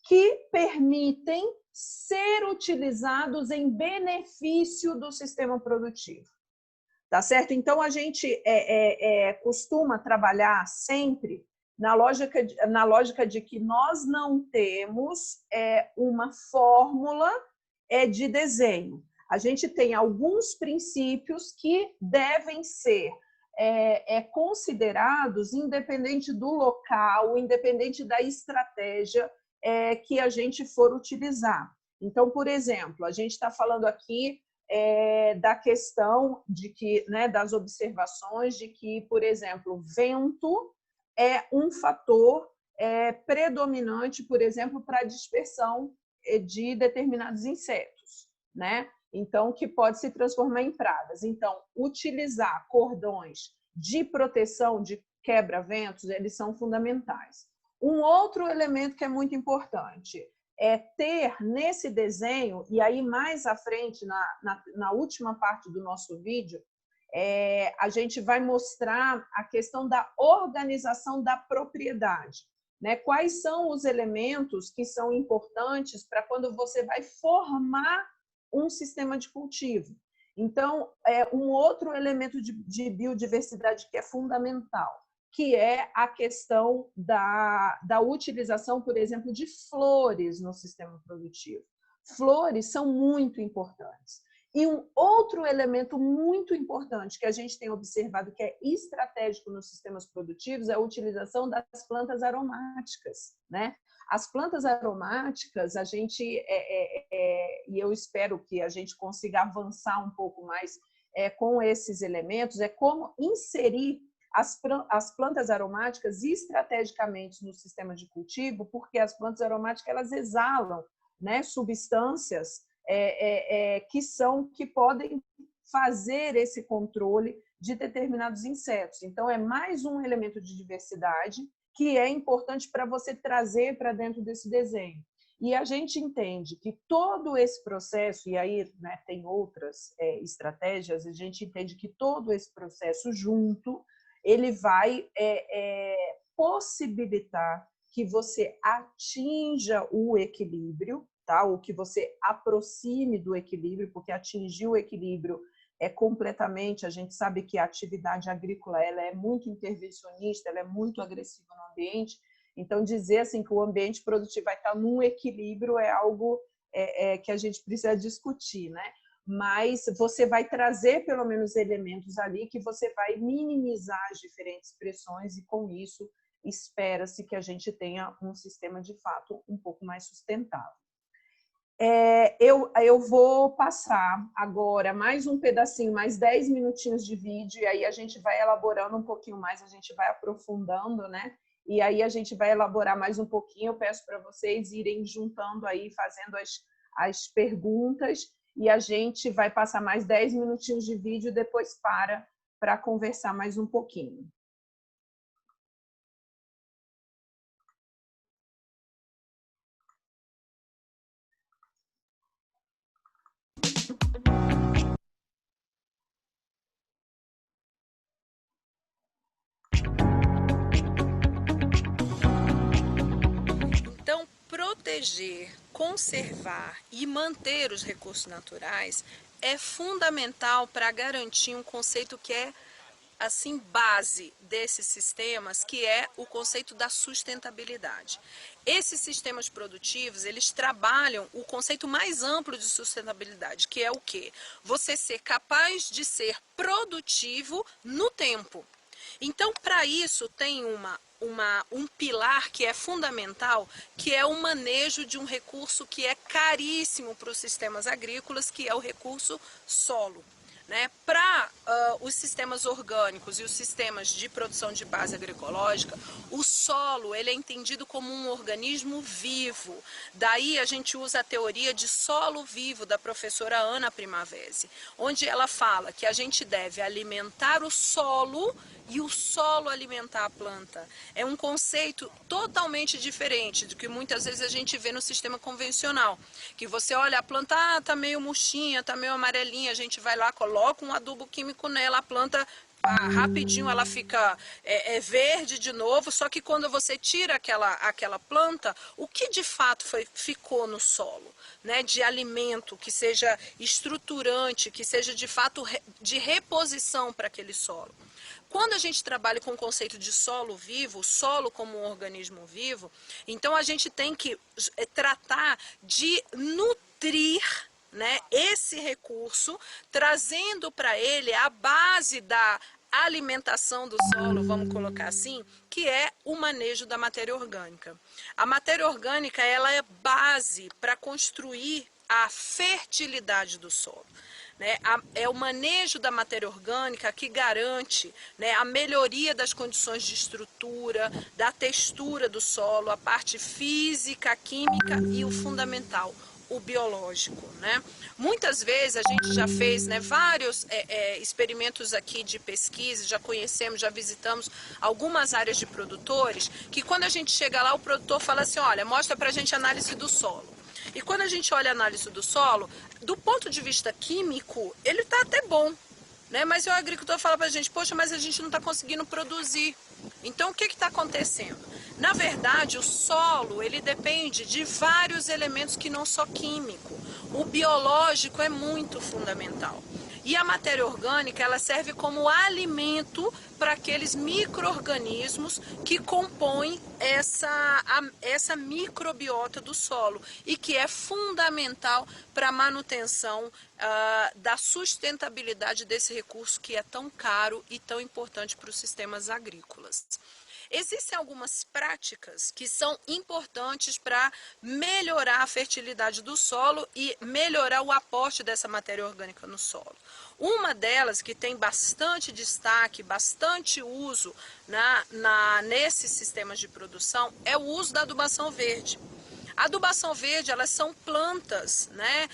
que permitem ser utilizados em benefício do sistema produtivo, tá certo? Então, a gente costuma trabalhar sempre na lógica de que nós não temos uma fórmula de desenho. A gente tem alguns princípios que devem ser considerados independente do local, independente da estratégia que a gente for utilizar. Então, por exemplo, a gente está falando aqui da questão de que, né, das observações de que, por exemplo, vento é um fator predominante, por exemplo, para a dispersão de determinados insetos, né? Então, que pode se transformar em pragas. Então, utilizar cordões de proteção de quebra-ventos, eles são fundamentais. Um outro elemento que é muito importante é ter nesse desenho, e aí mais à frente, na última parte do nosso vídeo, a gente vai mostrar a questão da organização da propriedade, né? Quais são os elementos que são importantes para quando você vai formar um sistema de cultivo. Então, um outro elemento de biodiversidade que é fundamental, que é a questão da utilização, por exemplo, de flores no sistema produtivo. Flores são muito importantes. E um outro elemento muito importante que a gente tem observado que é estratégico nos sistemas produtivos é a utilização das plantas aromáticas, né? As plantas aromáticas, a gente, e eu espero que a gente consiga avançar um pouco mais com esses elementos, é como inserir as plantas aromáticas estrategicamente no sistema de cultivo, porque as plantas aromáticas elas exalam, né, substâncias que podem fazer esse controle de determinados insetos. Então, é mais um elemento de diversidade que é importante para você trazer para dentro desse desenho. E a gente entende que todo esse processo, e aí, né, tem outras estratégias, a gente entende que todo esse processo junto, ele vai possibilitar que você atinja o equilíbrio, tá? Ou que você aproxime do equilíbrio, porque atingir o equilíbrio é completamente, a gente sabe que a atividade agrícola ela é muito intervencionista, ela é muito agressiva no ambiente, então dizer assim que o ambiente produtivo vai estar num equilíbrio é algo que a gente precisa discutir, né? Mas você vai trazer pelo menos elementos ali que você vai minimizar as diferentes pressões e com isso espera-se que a gente tenha um sistema de fato um pouco mais sustentável. Eu vou passar agora mais um pedacinho, mais 10 minutinhos de vídeo, e aí a gente vai elaborando um pouquinho mais, a gente vai aprofundando, né? E aí a gente vai elaborar mais um pouquinho. Eu peço para vocês irem juntando aí, fazendo as perguntas, e a gente vai passar mais 10 minutinhos de vídeo, depois para conversar mais um pouquinho. Então, proteger, conservar e manter os recursos naturais é fundamental para garantir um conceito que é assim base desses sistemas, que é o conceito da sustentabilidade. Esses sistemas produtivos, eles trabalham o conceito mais amplo de sustentabilidade, que é o quê? Você ser capaz de ser produtivo no tempo. Então, para isso, tem um pilar que é fundamental, que é o manejo de um recurso que é caríssimo para os sistemas agrícolas, que é o recurso solo. Né? Para os sistemas orgânicos e os sistemas de produção de base agroecológica, o solo ele é entendido como um organismo vivo. Daí a gente usa a teoria de solo vivo da professora Ana Primavesi, onde ela fala que a gente deve alimentar o solo e o solo alimentar a planta. É um conceito totalmente diferente do que muitas vezes a gente vê no sistema convencional, que você olha a planta, tá meio murchinha, tá meio amarelinha, a gente vai lá, coloca um adubo químico nela, a planta rapidinho ela fica verde de novo, só que quando você tira aquela planta, o que de fato ficou no solo, né, de alimento, que seja estruturante, que seja de fato de reposição para aquele solo. Quando a gente trabalha com o conceito de solo vivo, solo como um organismo vivo, então a gente tem que tratar de nutrir, né, esse recurso, trazendo para ele a base da alimentação do solo, vamos colocar assim, que é o manejo da matéria orgânica. A matéria orgânica ela é base para construir a fertilidade do solo. Né, é o manejo da matéria orgânica que garante, né, a melhoria das condições de estrutura, da textura do solo, a parte física, química e o fundamental, o biológico. Né? Muitas vezes a gente já fez, né, vários experimentos aqui de pesquisa, já conhecemos, já visitamos algumas áreas de produtores, que quando a gente chega lá, o produtor fala assim, olha, mostra pra gente a análise do solo. E quando a gente olha a análise do solo, do ponto de vista químico, ele está até bom, né? Mas o agricultor fala para a gente, poxa, mas a gente não está conseguindo produzir. Então, o que está acontecendo? Na verdade, o solo, ele depende de vários elementos que não só químico. O biológico é muito fundamental. E a matéria orgânica, ela serve como alimento para aqueles micro-organismos que compõem essa microbiota do solo e que é fundamental para a manutenção da sustentabilidade desse recurso que é tão caro e tão importante para os sistemas agrícolas. Existem algumas práticas que são importantes para melhorar a fertilidade do solo e melhorar o aporte dessa matéria orgânica no solo. Uma delas que tem bastante destaque, bastante uso nesses sistemas de produção é o uso da adubação verde. A adubação verde, elas são plantas, né,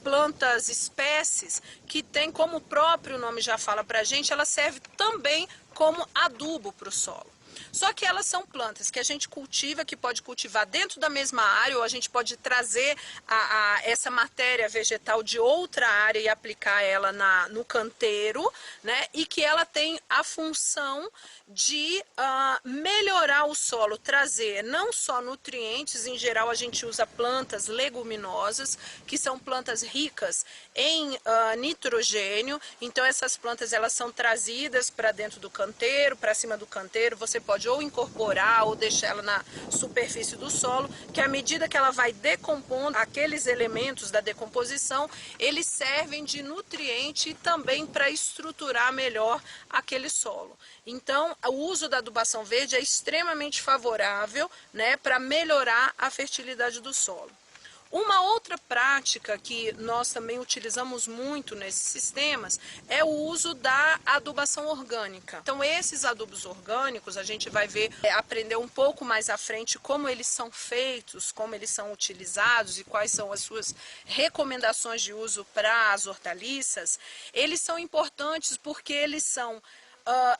plantas, espécies que tem, como o próprio nome já fala para a gente, ela serve também como adubo para o solo. Só que elas são plantas que a gente cultiva, que pode cultivar dentro da mesma área, ou a gente pode trazer essa matéria vegetal de outra área e aplicar ela no canteiro, né? E que ela tem a função de melhorar o solo, trazer não só nutrientes, em geral a gente usa plantas leguminosas, que são plantas ricas em nitrogênio, então essas plantas elas são trazidas para dentro do canteiro, para cima do canteiro, você pode ou incorporar ou deixar ela na superfície do solo, que à medida que ela vai decompondo, aqueles elementos da decomposição, eles servem de nutriente e também para estruturar melhor aquele solo. Então, o uso da adubação verde é extremamente favorável, né, para melhorar a fertilidade do solo. Uma outra prática que nós também utilizamos muito nesses sistemas é o uso da adubação orgânica. Então, esses adubos orgânicos, a gente vai aprender um pouco mais à frente como eles são feitos, como eles são utilizados e quais são as suas recomendações de uso para as hortaliças. Eles são importantes porque eles são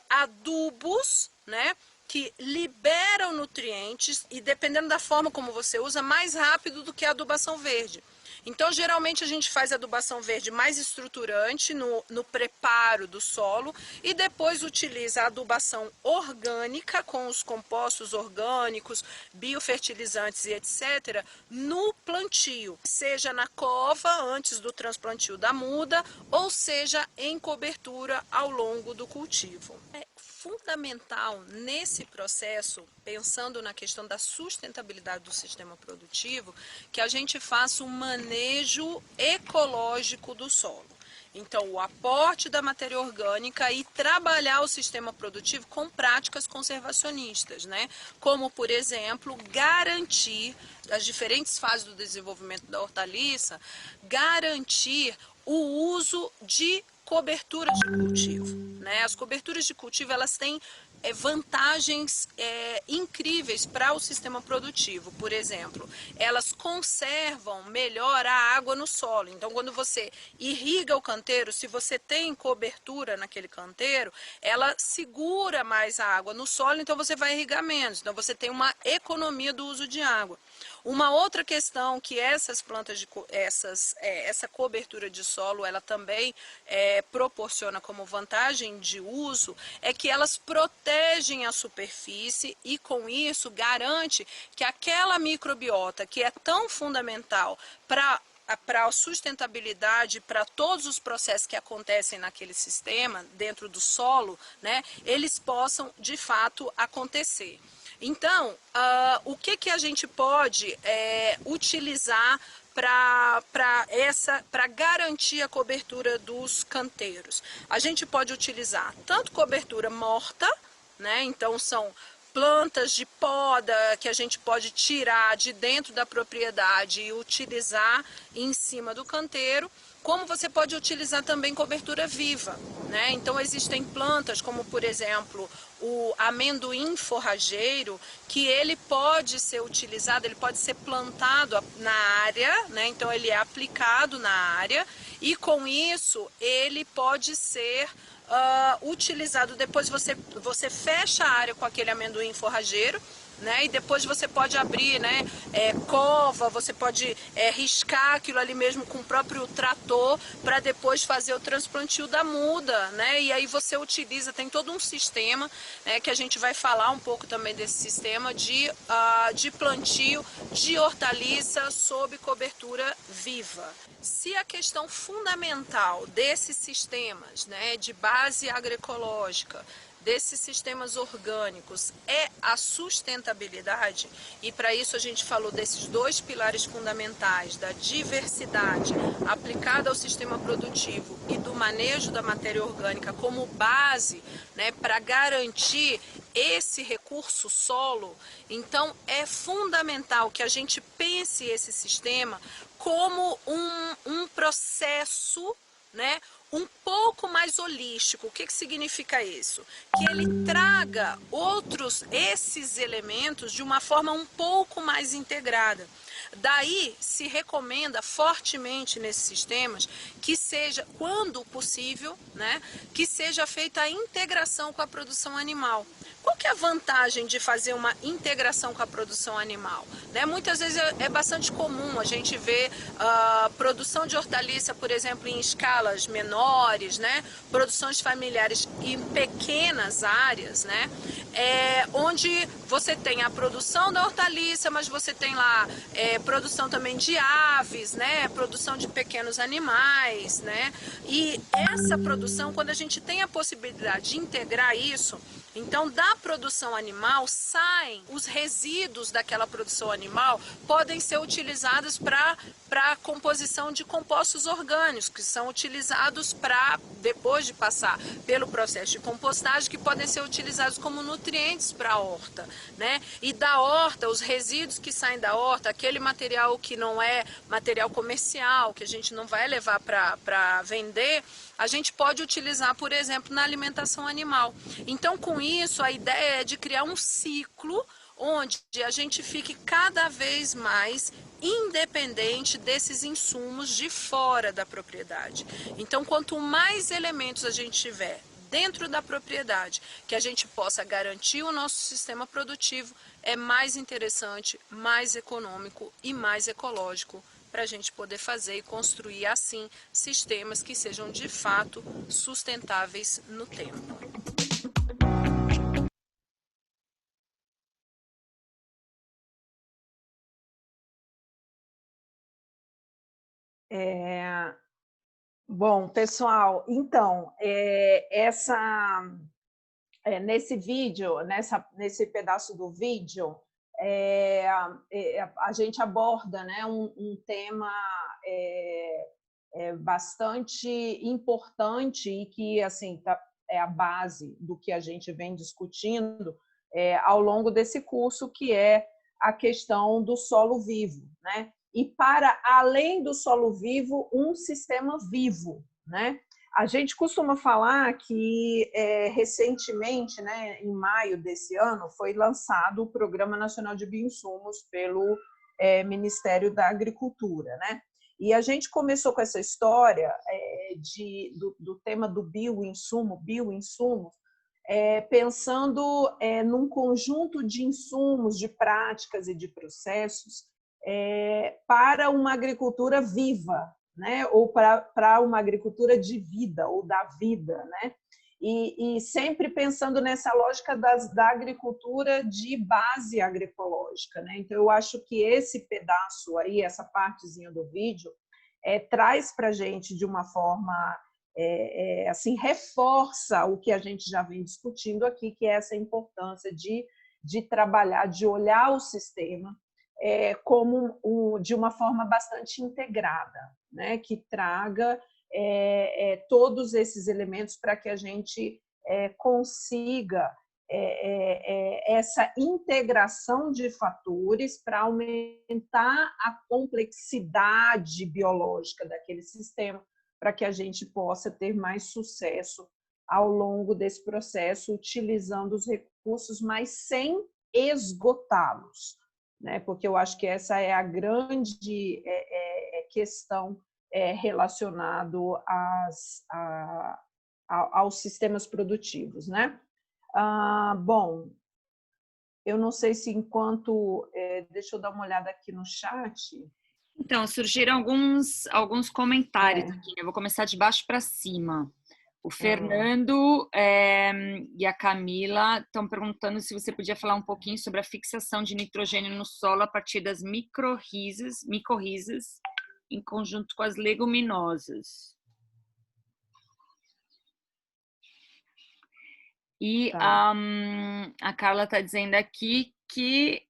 adubos, né, que liberam nutrientes e, dependendo da forma como você usa, mais rápido do que a adubação verde. Então, geralmente a gente faz adubação verde mais estruturante no preparo do solo e depois utiliza a adubação orgânica com os compostos orgânicos, biofertilizantes e etc. no plantio, seja na cova antes do transplantio da muda ou seja em cobertura ao longo do cultivo. É fundamental nesse processo, pensando na questão da sustentabilidade do sistema produtivo, que a gente faça um manejo ecológico do solo. Então, o aporte da matéria orgânica e trabalhar o sistema produtivo com práticas conservacionistas, né? Como, por exemplo, garantir, as diferentes fases do desenvolvimento da hortaliça, garantir o uso de coberturas de cultivo, né? As coberturas de cultivo elas têm vantagens incríveis para o sistema produtivo. Por exemplo, elas conservam melhor a água no solo. Então, quando você irriga o canteiro, se você tem cobertura naquele canteiro, ela segura mais a água no solo, então você vai irrigar menos. Então, você tem uma economia do uso de água. Uma outra questão que essas plantas, essa cobertura de solo, ela também proporciona como vantagem de uso, é que elas protegem a superfície e com isso garante que aquela microbiota que é tão fundamental para a sustentabilidade, para todos os processos que acontecem naquele sistema, dentro do solo, né, eles possam de fato acontecer. Então, o que a gente pode utilizar para garantir a cobertura dos canteiros? A gente pode utilizar tanto cobertura morta, né? Então são plantas de poda que a gente pode tirar de dentro da propriedade e utilizar em cima do canteiro, como você pode utilizar também cobertura viva, né? Então existem plantas como, por exemplo, o amendoim forrageiro, que ele pode ser utilizado, ele pode ser plantado na área, né? Então ele é aplicado na área e com isso ele pode ser utilizado. Depois você fecha a área com aquele amendoim forrageiro, né? E depois você pode abrir, né, cova, você pode riscar aquilo ali mesmo com o próprio trator para depois fazer o transplantio da muda, né? E aí você utiliza, tem todo um sistema, né, que a gente vai falar um pouco também desse sistema de plantio de hortaliça sob cobertura viva. Se a questão fundamental desses sistemas, né, de base agroecológica, desses sistemas orgânicos é a sustentabilidade, e para isso a gente falou desses dois pilares fundamentais, da diversidade aplicada ao sistema produtivo e do manejo da matéria orgânica como base, né, para garantir esse recurso solo. Então é fundamental que a gente pense esse sistema como um processo, né, um pouco mais holístico. O que significa isso? Que ele traga esses elementos de uma forma um pouco mais integrada. Daí se recomenda fortemente nesses sistemas que seja, quando possível, né, que seja feita a integração com a produção animal. Qual que é a vantagem de fazer uma integração com a produção animal? Né? Muitas vezes é bastante comum a gente ver produção de hortaliça, por exemplo, em escalas menores, né? Produções familiares em pequenas áreas, né? Onde você tem a produção da hortaliça, mas você tem lá produção também de aves, né? Produção de pequenos animais, né? E essa produção, quando a gente tem a possibilidade de integrar isso, então, da produção animal saem os resíduos daquela produção animal, podem ser utilizados para a composição de compostos orgânicos, que são utilizados para, depois de passar pelo processo de compostagem, que podem ser utilizados como nutrientes para a horta, né? E da horta, os resíduos que saem da horta, aquele material que não é material comercial, que a gente não vai levar para vender, a gente pode utilizar, por exemplo, na alimentação animal. Então, com isso, a ideia é de criar um ciclo onde a gente fique cada vez mais independente desses insumos de fora da propriedade. Então, quanto mais elementos a gente tiver dentro da propriedade, que a gente possa garantir o nosso sistema produtivo, é mais interessante, mais econômico e mais ecológico para a gente poder fazer e construir, assim, sistemas que sejam de fato sustentáveis no tempo. Bom, pessoal, então, nesse vídeo, nesse pedaço do vídeo, a gente aborda, né, um tema bastante importante e que assim é a base do que a gente vem discutindo ao longo desse curso, que é a questão do solo vivo, né? E para além do solo vivo, um sistema vivo, né? A gente costuma falar que recentemente, né, em maio desse ano, foi lançado o Programa Nacional de Bioinsumos pelo Ministério da Agricultura, né? E a gente começou com essa história do tema do bioinsumos, pensando num conjunto de insumos, de práticas e de processos para uma agricultura viva, né? Ou para uma agricultura de vida, ou da vida, né? E sempre pensando nessa lógica da agricultura de base agroecológica, né? Então, eu acho que esse pedaço aí, essa partezinha do vídeo, traz para a gente de uma forma, assim, reforça o que a gente já vem discutindo aqui, que é essa importância de trabalhar, de olhar o sistema como de uma forma bastante integrada, né? Que traga todos esses elementos para que a gente consiga essa integração de fatores para aumentar a complexidade biológica daquele sistema, para que a gente possa ter mais sucesso ao longo desse processo, utilizando os recursos, mas sem esgotá-los, né? Porque eu acho que essa é a grande questão relacionado aos sistemas produtivos, né? Bom, eu não sei se enquanto... deixa eu dar uma olhada aqui no chat. Então, surgiram alguns comentários aqui. Eu vou começar de baixo para cima. O Fernando e a Camila estão perguntando se você podia falar um pouquinho sobre a fixação de nitrogênio no solo a partir das micorrizas em conjunto com as leguminosas. E a Carla está dizendo aqui que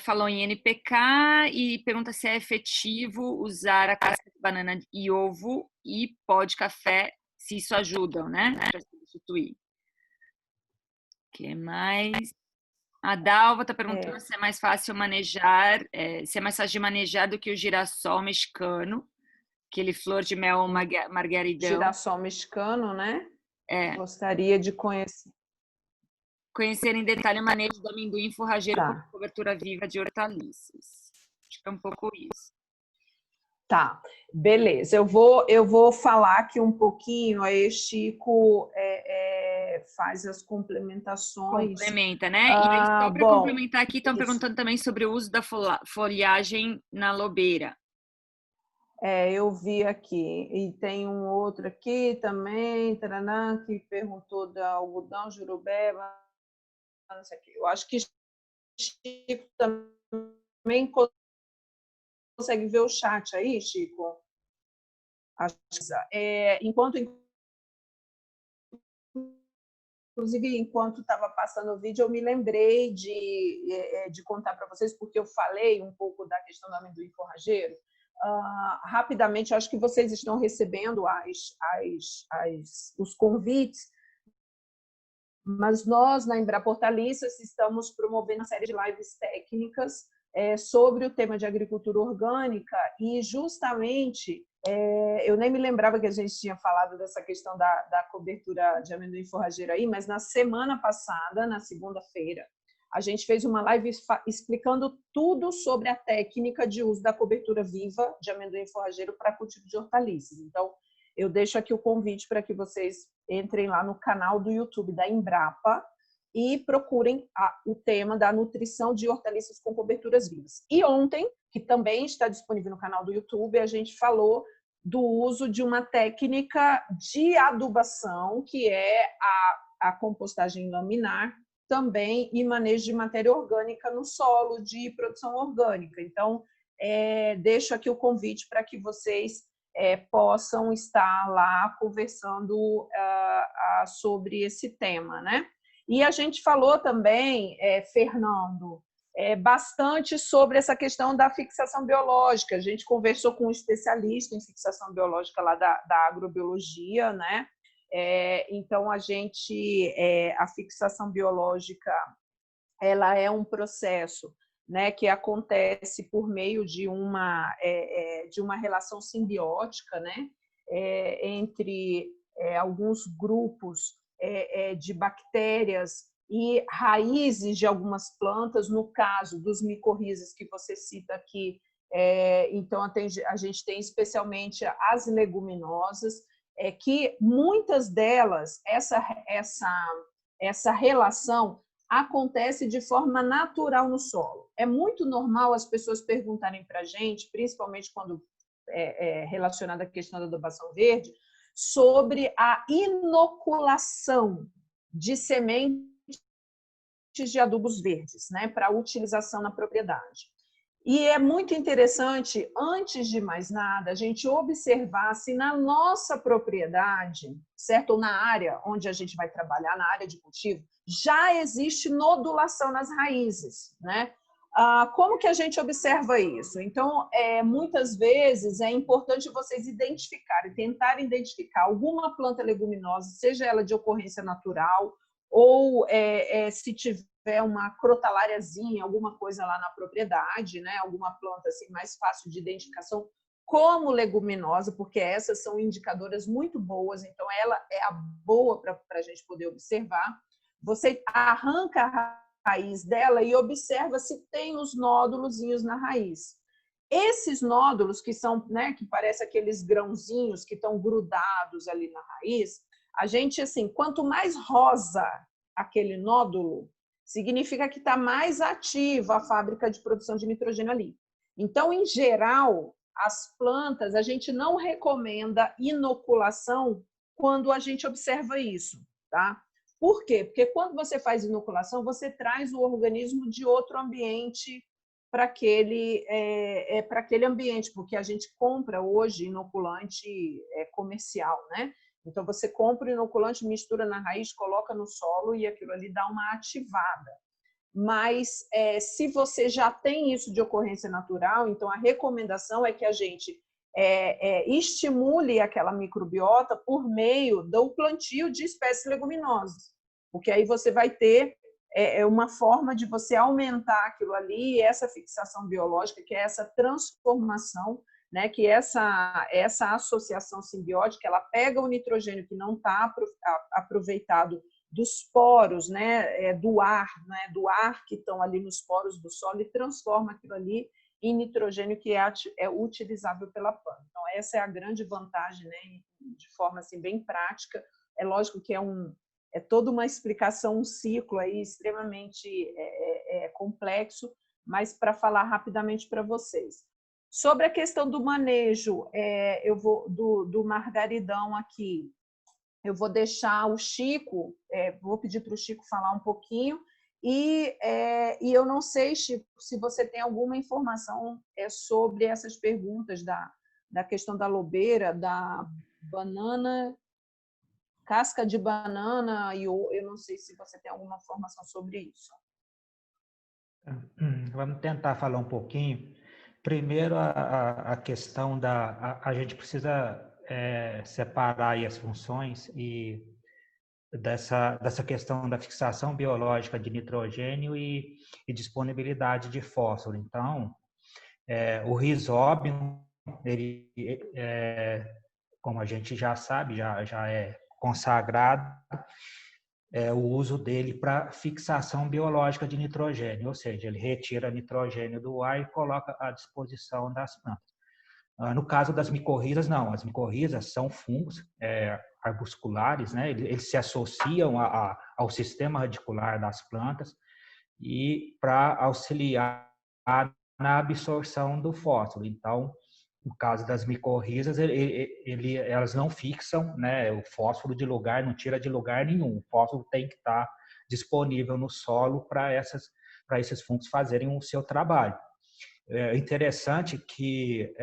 falou em NPK e pergunta se é efetivo usar a casca de banana e ovo e pó de café, se isso ajuda, né? Para substituir. O que mais? A Dalva está perguntando se é mais fácil manejar, se é mais fácil de manejar do que o girassol mexicano, aquele flor de mel margaridão. Girassol mexicano, né? É. Gostaria de conhecer. Conhecer em detalhe o manejo do amendoim forrageiro Tá. com cobertura viva de hortaliças. Acho que é um pouco isso. Tá, beleza. Eu vou falar aqui um pouquinho, aí Chico faz as complementações. Complementa, né? E aí, só para complementar aqui, estão perguntando também sobre o uso da folhagem na lobeira. Eu vi aqui. E tem um outro aqui também, taranã, que perguntou da algodão, jurubeba, não sei o quê. Eu acho que Chico também consegue ver o chat aí, Chico? Inclusive, enquanto estava passando o vídeo, eu me lembrei de contar para vocês, porque eu falei um pouco da questão do amendoim forrageiro. Rapidamente, acho que vocês estão recebendo os convites, mas nós, na Embrapa Hortaliças, estamos promovendo uma série de lives técnicas sobre o tema de agricultura orgânica e, justamente, eu nem me lembrava que a gente tinha falado dessa questão da cobertura de amendoim forrageiro aí, mas na semana passada, na segunda-feira, a gente fez uma live explicando tudo sobre a técnica de uso da cobertura viva de amendoim forrageiro para cultivo de hortaliças. Então, eu deixo aqui o convite para que vocês entrem lá no canal do YouTube da Embrapa e procurem o tema da nutrição de hortaliças com coberturas vivas. E ontem, que também está disponível no canal do YouTube, a gente falou do uso de uma técnica de adubação, que é a compostagem laminar, também, e manejo de matéria orgânica no solo de produção orgânica. Então, deixo aqui o convite para que vocês possam estar lá conversando sobre esse tema, né? E a gente falou também, Fernando, bastante sobre essa questão da fixação biológica. A gente conversou com um especialista em fixação biológica lá da agrobiologia, né? Então, a fixação biológica, ela é um processo, né, que acontece por meio de uma relação simbiótica, né, entre alguns grupos de bactérias e raízes de algumas plantas, no caso dos micorrizas que você cita aqui. Então, a gente tem especialmente as leguminosas, que muitas delas, essa relação acontece de forma natural no solo. É muito normal as pessoas perguntarem para a gente, principalmente quando relacionada à questão da adubação verde, sobre a inoculação de sementes de adubos verdes, né, para utilização na propriedade. E é muito interessante, antes de mais nada, a gente observar se na nossa propriedade, certo? Ou na área onde a gente vai trabalhar, na área de cultivo, já existe nodulação nas raízes, né? Como que a gente observa isso? Então, muitas vezes é importante vocês identificarem, tentarem identificar alguma planta leguminosa, seja ela de ocorrência natural, ou se tiver uma crotaláriazinha, alguma coisa lá na propriedade, né? Alguma planta assim, mais fácil de identificação como leguminosa, porque essas são indicadoras muito boas, então ela é a boa para a gente poder observar. Você arranca a raiz dela e observa se tem os nódulozinhos na raiz. Esses nódulos, que são, né, que parecem aqueles grãozinhos que estão grudados ali na raiz, a gente, assim, quanto mais rosa aquele nódulo, significa que está mais ativa a fábrica de produção de nitrogênio ali. Então, em geral, as plantas, a gente não recomenda inoculação quando a gente observa isso, tá? Por quê? Porque quando você faz inoculação, você traz o organismo de outro ambiente para aquele ambiente, porque a gente compra hoje inoculante comercial, né? Então, você compra o inoculante, mistura na raiz, coloca no solo e aquilo ali dá uma ativada. Mas, se você já tem isso de ocorrência natural, então a recomendação é que a gente estimule aquela microbiota por meio do plantio de espécies leguminosas. Porque aí você vai ter uma forma de você aumentar aquilo ali, essa fixação biológica, que é essa transformação, né, que essa associação simbiótica, ela pega o nitrogênio que não está aproveitado dos poros, né, do ar que estão ali nos poros do solo e transforma aquilo ali em nitrogênio que é utilizável pela planta. Então, essa é a grande vantagem, né, de forma assim, bem prática. É lógico que é toda uma explicação, um ciclo aí extremamente complexo, mas para falar rapidamente para vocês. Sobre a questão do manejo, eu vou do margaridão aqui, eu vou deixar o Chico, vou pedir para o Chico falar um pouquinho, e eu não sei, Chico, se você tem alguma informação sobre essas perguntas da questão da lobeira, da banana, casca de banana, e eu não sei se você tem alguma informação sobre isso. Vamos tentar falar um pouquinho. Primeiro, a questão a gente precisa separar aí as funções e dessa questão da fixação biológica de nitrogênio e disponibilidade de fósforo. Então, o rizóbio, ele, como a gente já sabe, já é consagrado, o uso dele para fixação biológica de nitrogênio, ou seja, ele retira nitrogênio do ar e coloca à disposição das plantas. No caso das micorrizas, não. As micorrizas são fungos arbusculares, né? Eles se associam ao sistema radicular das plantas e para auxiliar na absorção do fósforo. Então, no caso das micorrizas, elas não fixam, né, o fósforo de lugar, não tira de lugar nenhum. O fósforo tem que estar disponível no solo para esses fungos fazerem o seu trabalho. É interessante que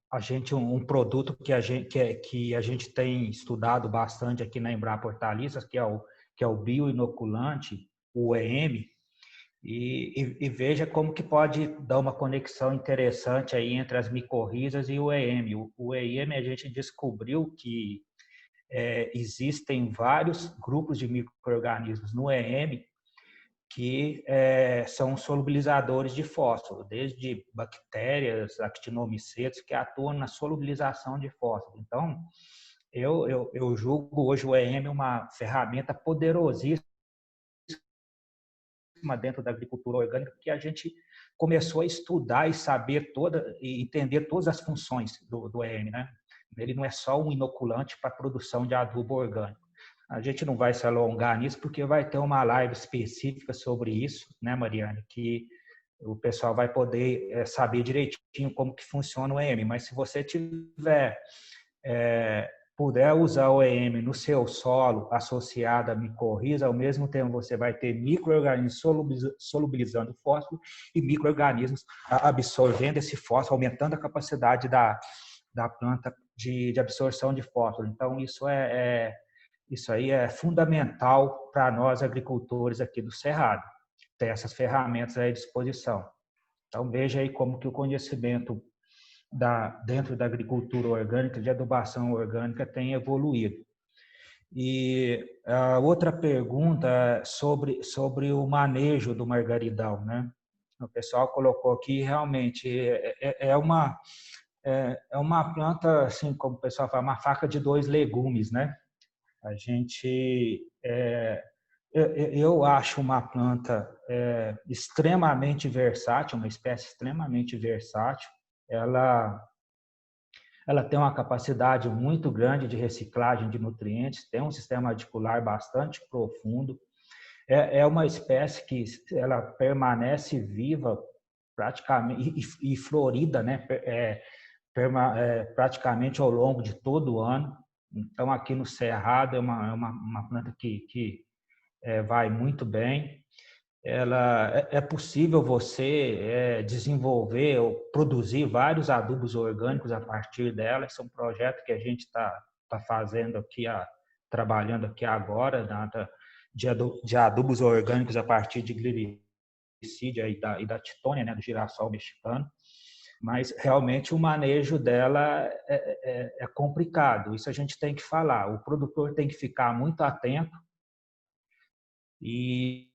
a gente um produto que a gente tem estudado bastante aqui na Embrapa Hortaliças, que é o bioinoculante, o EM, e veja como que pode dar uma conexão interessante aí entre as micorrizas e o EM. O EM, a gente descobriu que existem vários grupos de micro-organismos no EM que são solubilizadores de fósforo, desde bactérias, actinomicetos, que atuam na solubilização de fósforo. Então, eu julgo hoje o EM uma ferramenta poderosíssima dentro da agricultura orgânica, porque a gente começou a estudar e saber e entender todas as funções do EM, né? Ele não é só um inoculante para a produção de adubo orgânico. A gente não vai se alongar nisso, porque vai ter uma live específica sobre isso, né, Mariane, que o pessoal vai poder saber direitinho como que funciona o EM. Mas se você puder usar o EM no seu solo associado à micorriza, ao mesmo tempo você vai ter micro-organismos solubilizando fósforo e micro-organismos absorvendo esse fósforo, aumentando a capacidade da planta de absorção de fósforo. Então, isso aí é fundamental para nós agricultores aqui do Cerrado, ter essas ferramentas à disposição. Então, veja aí como que o conhecimento dentro da agricultura orgânica, de adubação orgânica, tem evoluído. E a outra pergunta é sobre o manejo do margaridão, né? O pessoal colocou aqui, realmente, é uma planta, assim, como o pessoal fala, uma faca de dois legumes, né? A gente, eu acho uma planta extremamente versátil, uma espécie extremamente versátil. Ela tem uma capacidade muito grande de reciclagem de nutrientes, tem um sistema radicular bastante profundo. É uma espécie que ela permanece viva praticamente e florida, né? Praticamente ao longo de todo o ano. Então, aqui no Cerrado é uma planta que vai muito bem. É possível você desenvolver ou produzir vários adubos orgânicos a partir dela. Esse é um projeto que a gente está fazendo aqui, trabalhando aqui agora, de adubos orgânicos a partir de glicídia e da titônia, né, do girassol mexicano. Mas realmente o manejo dela é complicado. Isso a gente tem que falar. O produtor tem que ficar muito atento e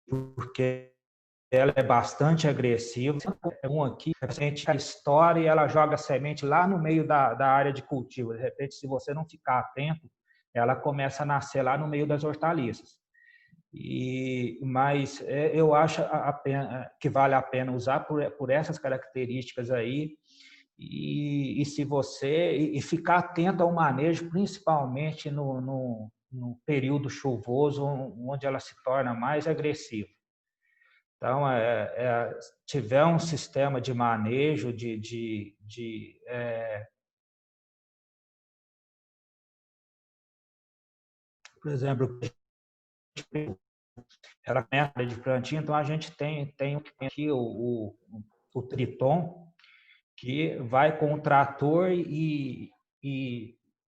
porque ela é bastante agressiva. Aqui, a gente estoura e ela joga a semente lá no meio da área de cultivo. De repente, se você não ficar atento, ela começa a nascer lá no meio das hortaliças. Mas eu acho que vale a pena usar por essas características aí. E se você ficar atento ao manejo, principalmente no período chuvoso, onde ela se torna mais agressiva. Então, tiver um sistema de manejo, por exemplo, ela é de plantio, então a gente tem aqui o Triton, que vai com o trator e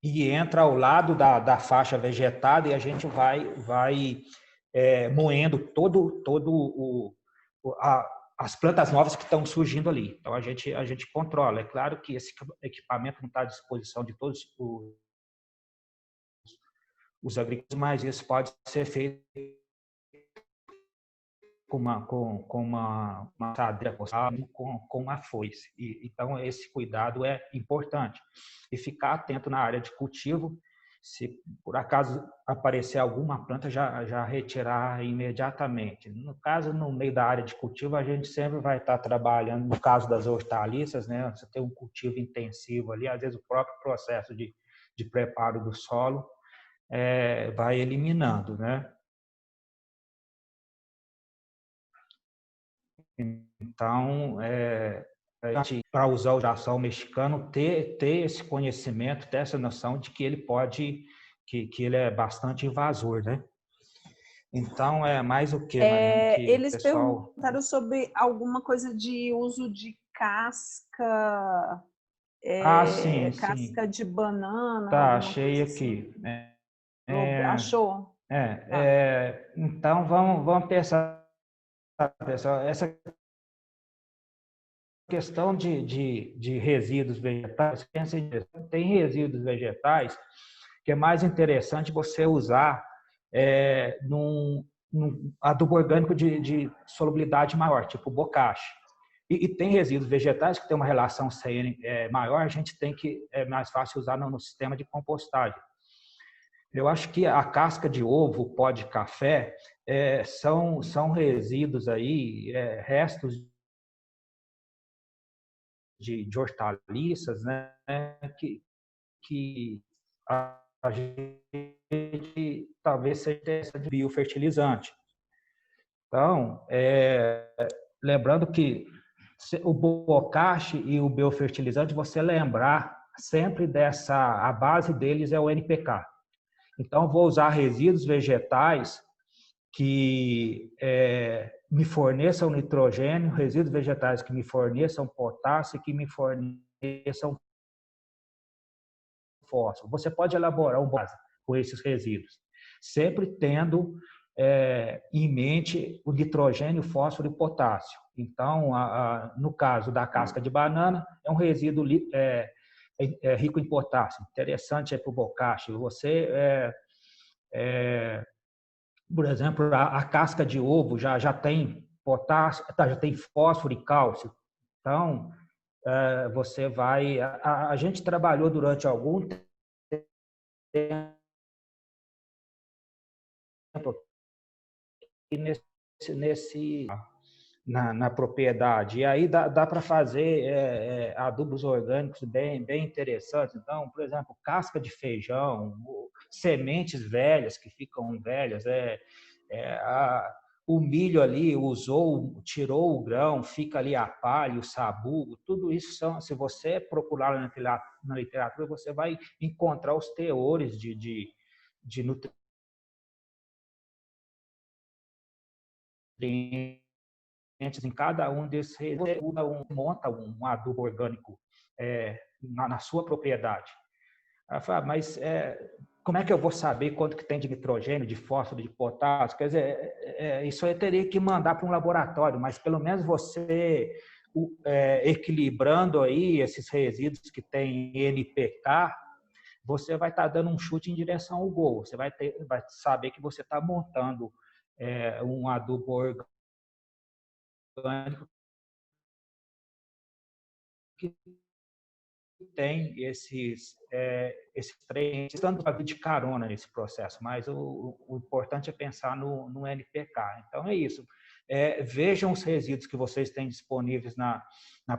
entra ao lado da faixa vegetada e a gente vai moendo as plantas novas que estão surgindo ali. Então, a gente controla. É claro que esse equipamento não está à disposição de todos os agricultores, mas isso pode ser feito com uma assadeira, com uma foice. Então, esse cuidado é importante. E ficar atento na área de cultivo, se por acaso aparecer alguma planta, já retirar imediatamente. No caso, no meio da área de cultivo, a gente sempre vai estar trabalhando, no caso das hortaliças, né? Você tem um cultivo intensivo ali, às vezes o próprio processo de preparo do solo vai eliminando, né? Então, para usar o girassol mexicano, ter esse conhecimento, ter essa noção de que ele que ele é bastante invasor, né? Então, é mais o que, Mariana? Eles perguntaram sobre alguma coisa de uso de casca, sim. casca de banana. Tá, achei aqui. Achou? Então, vamos pensar, pessoal, essa questão de resíduos vegetais, tem resíduos vegetais que é mais interessante você usar num adubo orgânico de solubilidade maior, tipo bocashi. E tem resíduos vegetais que tem uma relação CN maior, a gente tem que mais fácil usar no sistema de compostagem. Eu acho que a casca de ovo, o pó de café, são resíduos aí, restos de hortaliças, né, que a gente talvez seja de biofertilizante. Então, lembrando que o bocashi e o biofertilizante, você lembrar sempre a base deles é o NPK. Então, vou usar resíduos vegetais que me forneçam nitrogênio, resíduos vegetais que me forneçam potássio, que me forneçam fósforo. Você pode elaborar um base com esses resíduos, sempre tendo em mente o nitrogênio, fósforo e potássio. Então, no caso da casca de banana, é um resíduo rico em potássio. Interessante para o bocashi. Você, por exemplo, a casca de ovo já tem potássio, já tem fósforo e cálcio. Então, você vai... A gente trabalhou durante algum tempo na propriedade. E aí dá para fazer adubos orgânicos bem interessantes. Então, por exemplo, casca de feijão, sementes velhas que ficam velhas, o milho ali tirou o grão, fica ali a palha, o sabugo, tudo isso se você procurar na literatura, você vai encontrar os teores de nutrientes em cada um desses, você monta um adubo orgânico na sua propriedade. Ela fala, mas como é que eu vou saber quanto que tem de nitrogênio, de fósforo, de potássio? Quer dizer, isso eu teria que mandar para um laboratório, mas pelo menos você equilibrando aí esses resíduos que tem NPK, você vai estar dando um chute em direção ao gol. Você vai saber que você está montando um adubo orgânico que tem esses três, tanto para vir de carona nesse processo, mas o importante é pensar no NPK. Então, é isso. Vejam os resíduos que vocês têm disponíveis na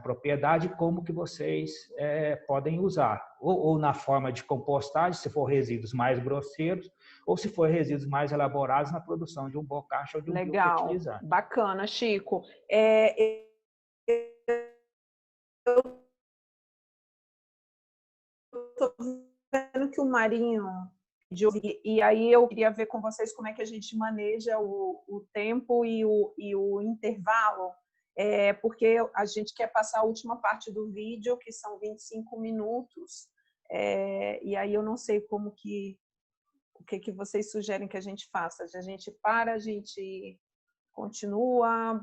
propriedade, como que vocês podem usar. Ou na forma de compostagem, se for resíduos mais grosseiros, ou se for resíduos mais elaborados na produção de um bocacha ou de um biofertilizante. Legal, bacana, Chico. Estou vendo que o Marinho... E aí eu queria ver com vocês como é que a gente maneja o tempo e o intervalo, porque a gente quer passar a última parte do vídeo, que são 25 minutos, e aí eu não sei o que vocês sugerem que a gente faça. A gente para, a gente continua,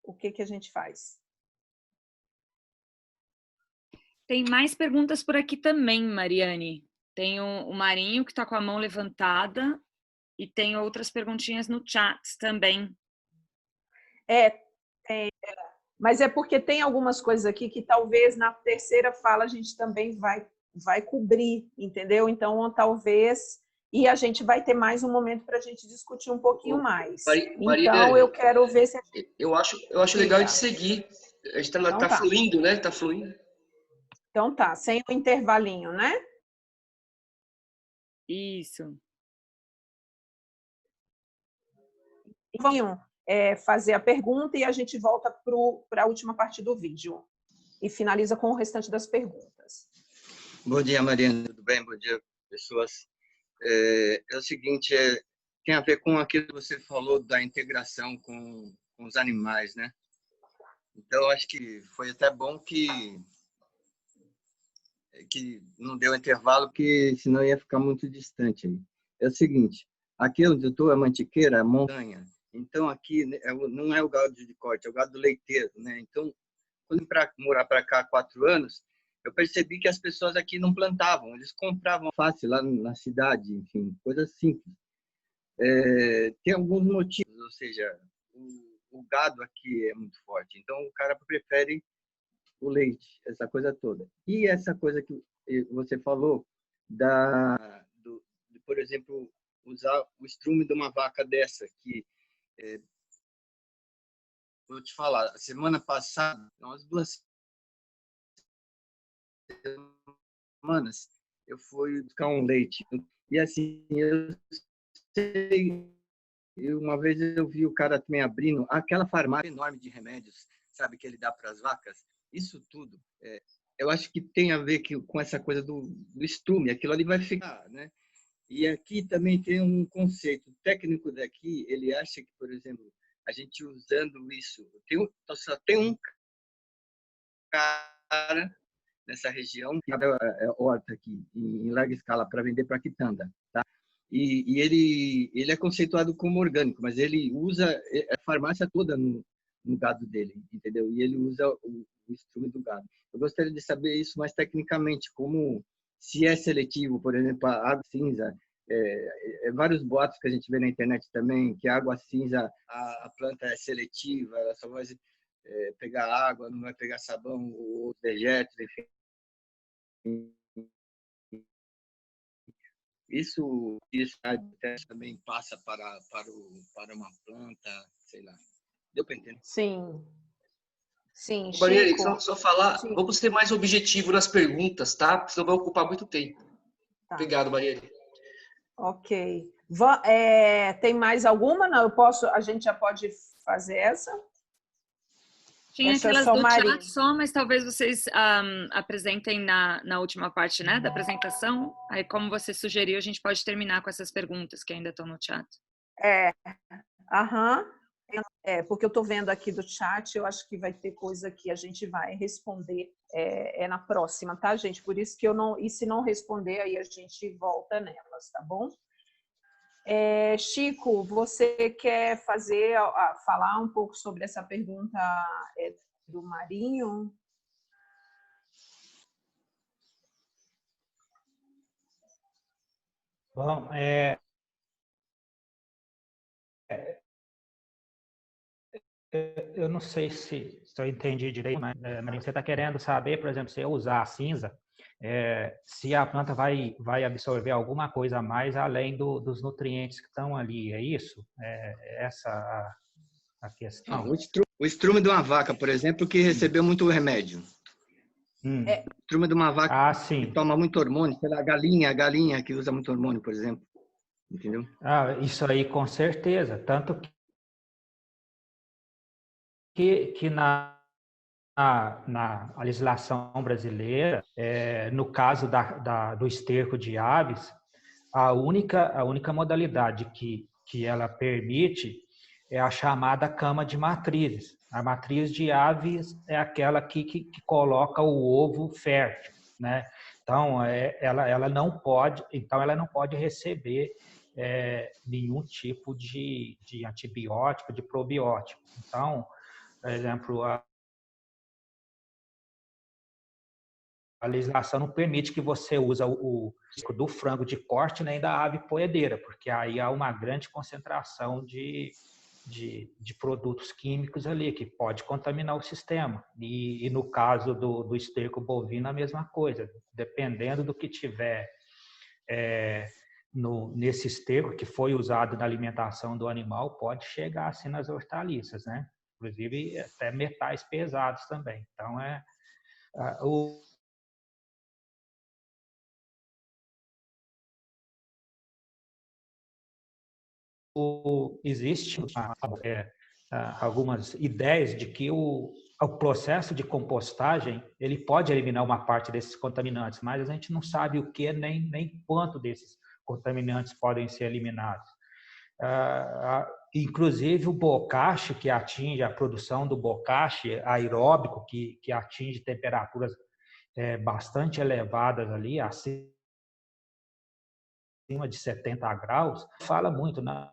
o que a gente faz? Tem mais perguntas por aqui também, Mariane. Tem o Marinho, que está com a mão levantada, e tem outras perguntinhas no chat também. Mas é porque tem algumas coisas aqui que talvez na terceira fala a gente também vai cobrir, entendeu? Então, talvez... E a gente vai ter mais um momento para a gente discutir um pouquinho mais. Então, eu quero ver se... Eu acho legal de seguir. A gente está fluindo, né? Está fluindo. Então tá, sem o intervalinho, né? Isso. Vamos fazer a pergunta e a gente volta para a última parte do vídeo. E finaliza com o restante das perguntas. Bom dia, Mariana. Tudo bem? Bom dia, pessoas. É o seguinte, tem a ver com aquilo que você falou da integração com os animais, né? Então, acho que foi até bom que não deu intervalo, porque senão ia ficar muito distante aí. É o seguinte, aqui onde eu estou, a Mantiqueira, a montanha, então aqui não é o gado de corte, é o gado leiteiro, né? Então, quando eu vim morar para cá há 4 anos, eu percebi que as pessoas aqui não plantavam, eles compravam fácil lá na cidade, enfim, coisas simples. Tem alguns motivos, ou seja, o gado aqui é muito forte, então o cara prefere o leite, essa coisa toda. E essa coisa que você falou, de, por exemplo, usar o estrume de uma vaca dessa, que, vou te falar, a semana passada, umas 2 semanas, eu fui buscar um leite. E assim, eu sei, uma vez eu vi o cara também abrindo aquela farmácia enorme de remédios, sabe, que ele dá para as vacas. Isso tudo, eu acho que tem a ver com essa coisa do estrume, aquilo ali vai ficar, né? E aqui também tem um conceito técnico daqui, ele acha que, por exemplo, a gente usando isso, só tem um cara nessa região que abre horta aqui, em larga escala, para vender para quitanda, tá? E ele é conceituado como orgânico, mas ele usa a farmácia toda no gado dele, entendeu? E ele usa o estrume do gado. Eu gostaria de saber isso mais tecnicamente, como se é seletivo, por exemplo, a água cinza, vários boatos que a gente vê na internet também, que a água cinza, a planta é seletiva, ela só vai pegar água, não vai pegar sabão ou dejetos, enfim. Isso também passa para uma planta, sei lá. Deu para entender? Sim. Sim, Mariane, Chico. só falar, Sim. vamos ser mais objetivo nas perguntas, tá? Senão vai ocupar muito tempo. Tá. Obrigado, Mariane. Ok. Tem mais alguma? Não, a gente já pode fazer essa? Tinha aquelas do chat só, mas talvez vocês apresentem na última parte, né, da apresentação. Aí, como você sugeriu, a gente pode terminar com essas perguntas que ainda estão no chat. Porque eu estou vendo aqui do chat, eu acho que vai ter coisa que a gente vai responder na próxima, tá, gente? Por isso que eu não... E se não responder, aí a gente volta nelas, tá bom? Chico, você quer falar um pouco sobre essa pergunta do Marinho? Bom, eu não sei se eu entendi direito, mas, Marinho, você está querendo saber, por exemplo, se eu usar a cinza, se a planta vai absorver alguma coisa a mais além dos nutrientes que estão ali, é isso? Essa a questão? O estrume de uma vaca, por exemplo, que recebeu muito remédio. O estrume de uma vaca que toma muito hormônio, sei lá, a galinha que usa muito hormônio, por exemplo. Entendeu? Isso aí, com certeza. Tanto que na legislação brasileira, no caso do esterco de aves, a única modalidade que ela permite é a chamada cama de matrizes. A matriz de aves é aquela que coloca o ovo fértil, né? Então, ela não pode receber nenhum tipo de antibiótico, de probiótico. Então, por exemplo, a legislação não permite que você use o do frango de corte nem da ave poedeira, porque aí há uma grande concentração de produtos químicos ali, que pode contaminar o sistema. E no caso do esterco bovino, a mesma coisa. Dependendo do que tiver nesse esterco que foi usado na alimentação do animal, pode chegar assim nas hortaliças, né? Inclusive até metais pesados também. Então, existe algumas ideias de que o processo de compostagem ele pode eliminar uma parte desses contaminantes, mas a gente não sabe o que nem quanto desses contaminantes podem ser eliminados. Inclusive o bocashi, que atinge a produção do bocashi aeróbico, que atinge temperaturas bastante elevadas ali, acima de 70 graus, fala muito, né?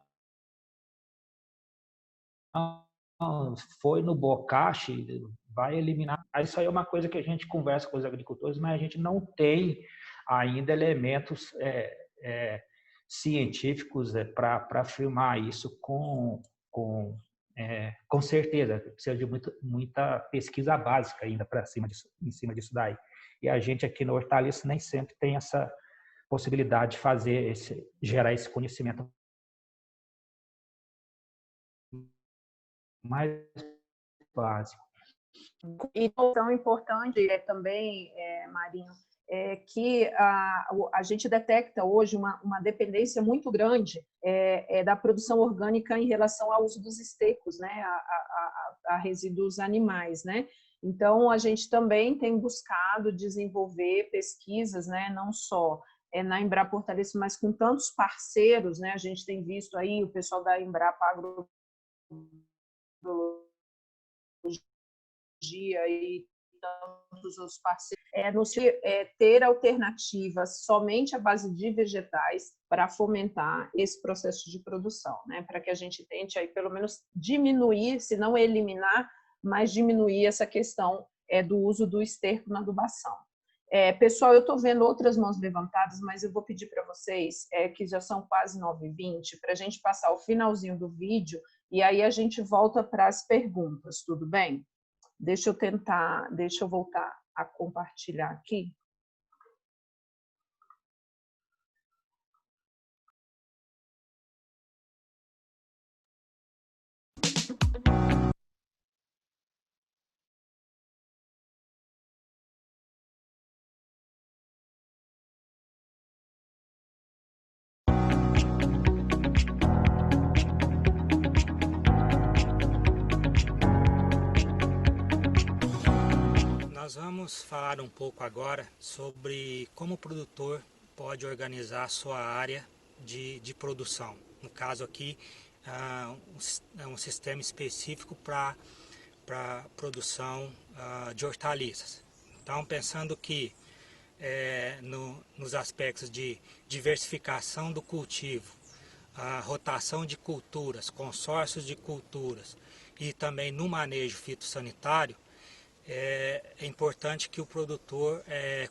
Foi no bocashi, vai eliminar. Isso aí é uma coisa que a gente conversa com os agricultores, mas a gente não tem ainda elementos científicos para afirmar isso com certeza. Precisa de muita pesquisa básica ainda em cima disso daí. E a gente aqui no Hortaliça nem sempre tem essa possibilidade de gerar esse conhecimento mais básico. E tão importante também, Marinho, que a gente detecta hoje uma dependência muito grande da produção orgânica em relação ao uso dos estercos, né, a resíduos animais, né? Então, a gente também tem buscado desenvolver pesquisas, né, não só na Embrapa Hortaliça, mas com tantos parceiros, né? A gente tem visto aí o pessoal da Embrapa e tantos outros parceiros, ter alternativas somente à base de vegetais para fomentar esse processo de produção, né? Para que a gente tente aí pelo menos diminuir, se não eliminar, mas diminuir essa questão do uso do esterco na adubação. Pessoal, eu estou vendo outras mãos levantadas, mas eu vou pedir para vocês, que já são quase 9h20, para a gente passar o finalzinho do vídeo e aí a gente volta para as perguntas, tudo bem? Deixa eu voltar a compartilhar aqui. Nós vamos falar um pouco agora sobre como o produtor pode organizar a sua área de produção. No caso aqui, um sistema específico para produção de hortaliças. Então, pensando que nos aspectos de diversificação do cultivo, a rotação de culturas, consórcios de culturas e também no manejo fitossanitário, é importante que o produtor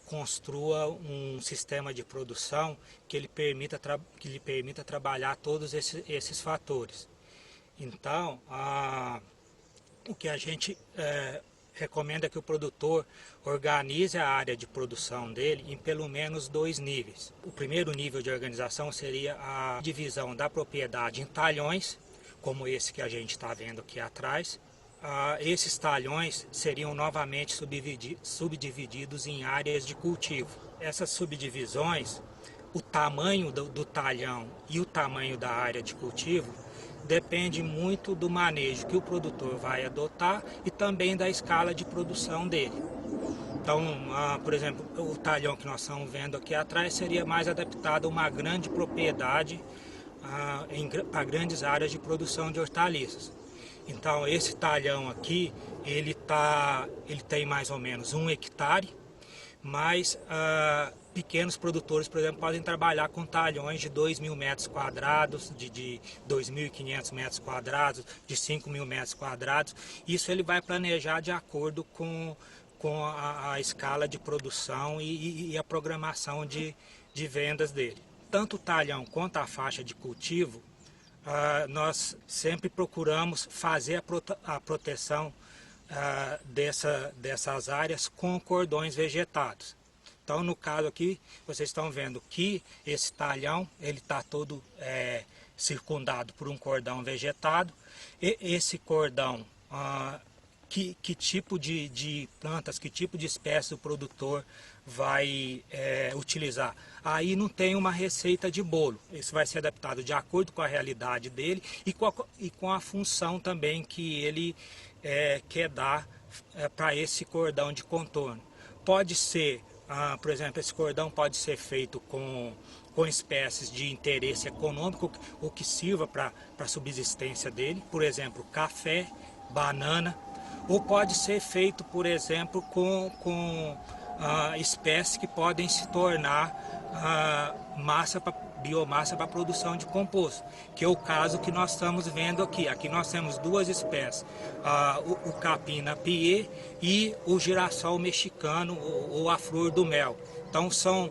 construa um sistema de produção que lhe permita trabalhar todos esses fatores. Então, o que a gente recomenda é que o produtor organize a área de produção dele em pelo menos 2 níveis. O primeiro nível de organização seria a divisão da propriedade em talhões, como esse que a gente está vendo aqui atrás. Esses talhões seriam novamente subdivididos em áreas de cultivo. Essas subdivisões, o tamanho do talhão e o tamanho da área de cultivo depende muito do manejo que o produtor vai adotar e também da escala de produção dele. Então, por exemplo, o talhão que nós estamos vendo aqui atrás seria mais adaptado a uma grande propriedade para grandes áreas de produção de hortaliças. Então, esse talhão aqui, ele tem mais ou menos 1 hectare, mas pequenos produtores, por exemplo, podem trabalhar com talhões de 2.000 metros quadrados, de 2.500 metros quadrados, de 5.000 metros quadrados. Isso ele vai planejar de acordo com a escala de produção e a programação de vendas dele. Tanto o talhão quanto a faixa de cultivo, nós sempre procuramos fazer a proteção dessas áreas com cordões vegetados. Então, no caso aqui, vocês estão vendo que esse talhão ele está todo circundado por um cordão vegetado. E esse cordão, que tipo de plantas, que tipo de espécie o produtor vai utilizar? Aí não tem uma receita de bolo. Isso vai ser adaptado de acordo com a realidade dele e com a função também que ele quer dar para esse cordão de contorno. Pode ser, por exemplo, esse cordão pode ser feito com espécies de interesse econômico, o que sirva para a subsistência dele, por exemplo, café, banana, ou pode ser feito, por exemplo, com espécies que podem se tornar biomassa para a produção de composto, que é o caso que nós estamos vendo aqui. Aqui nós temos 2 espécies, o capim-napier e o girassol mexicano, ou a flor do mel. Então são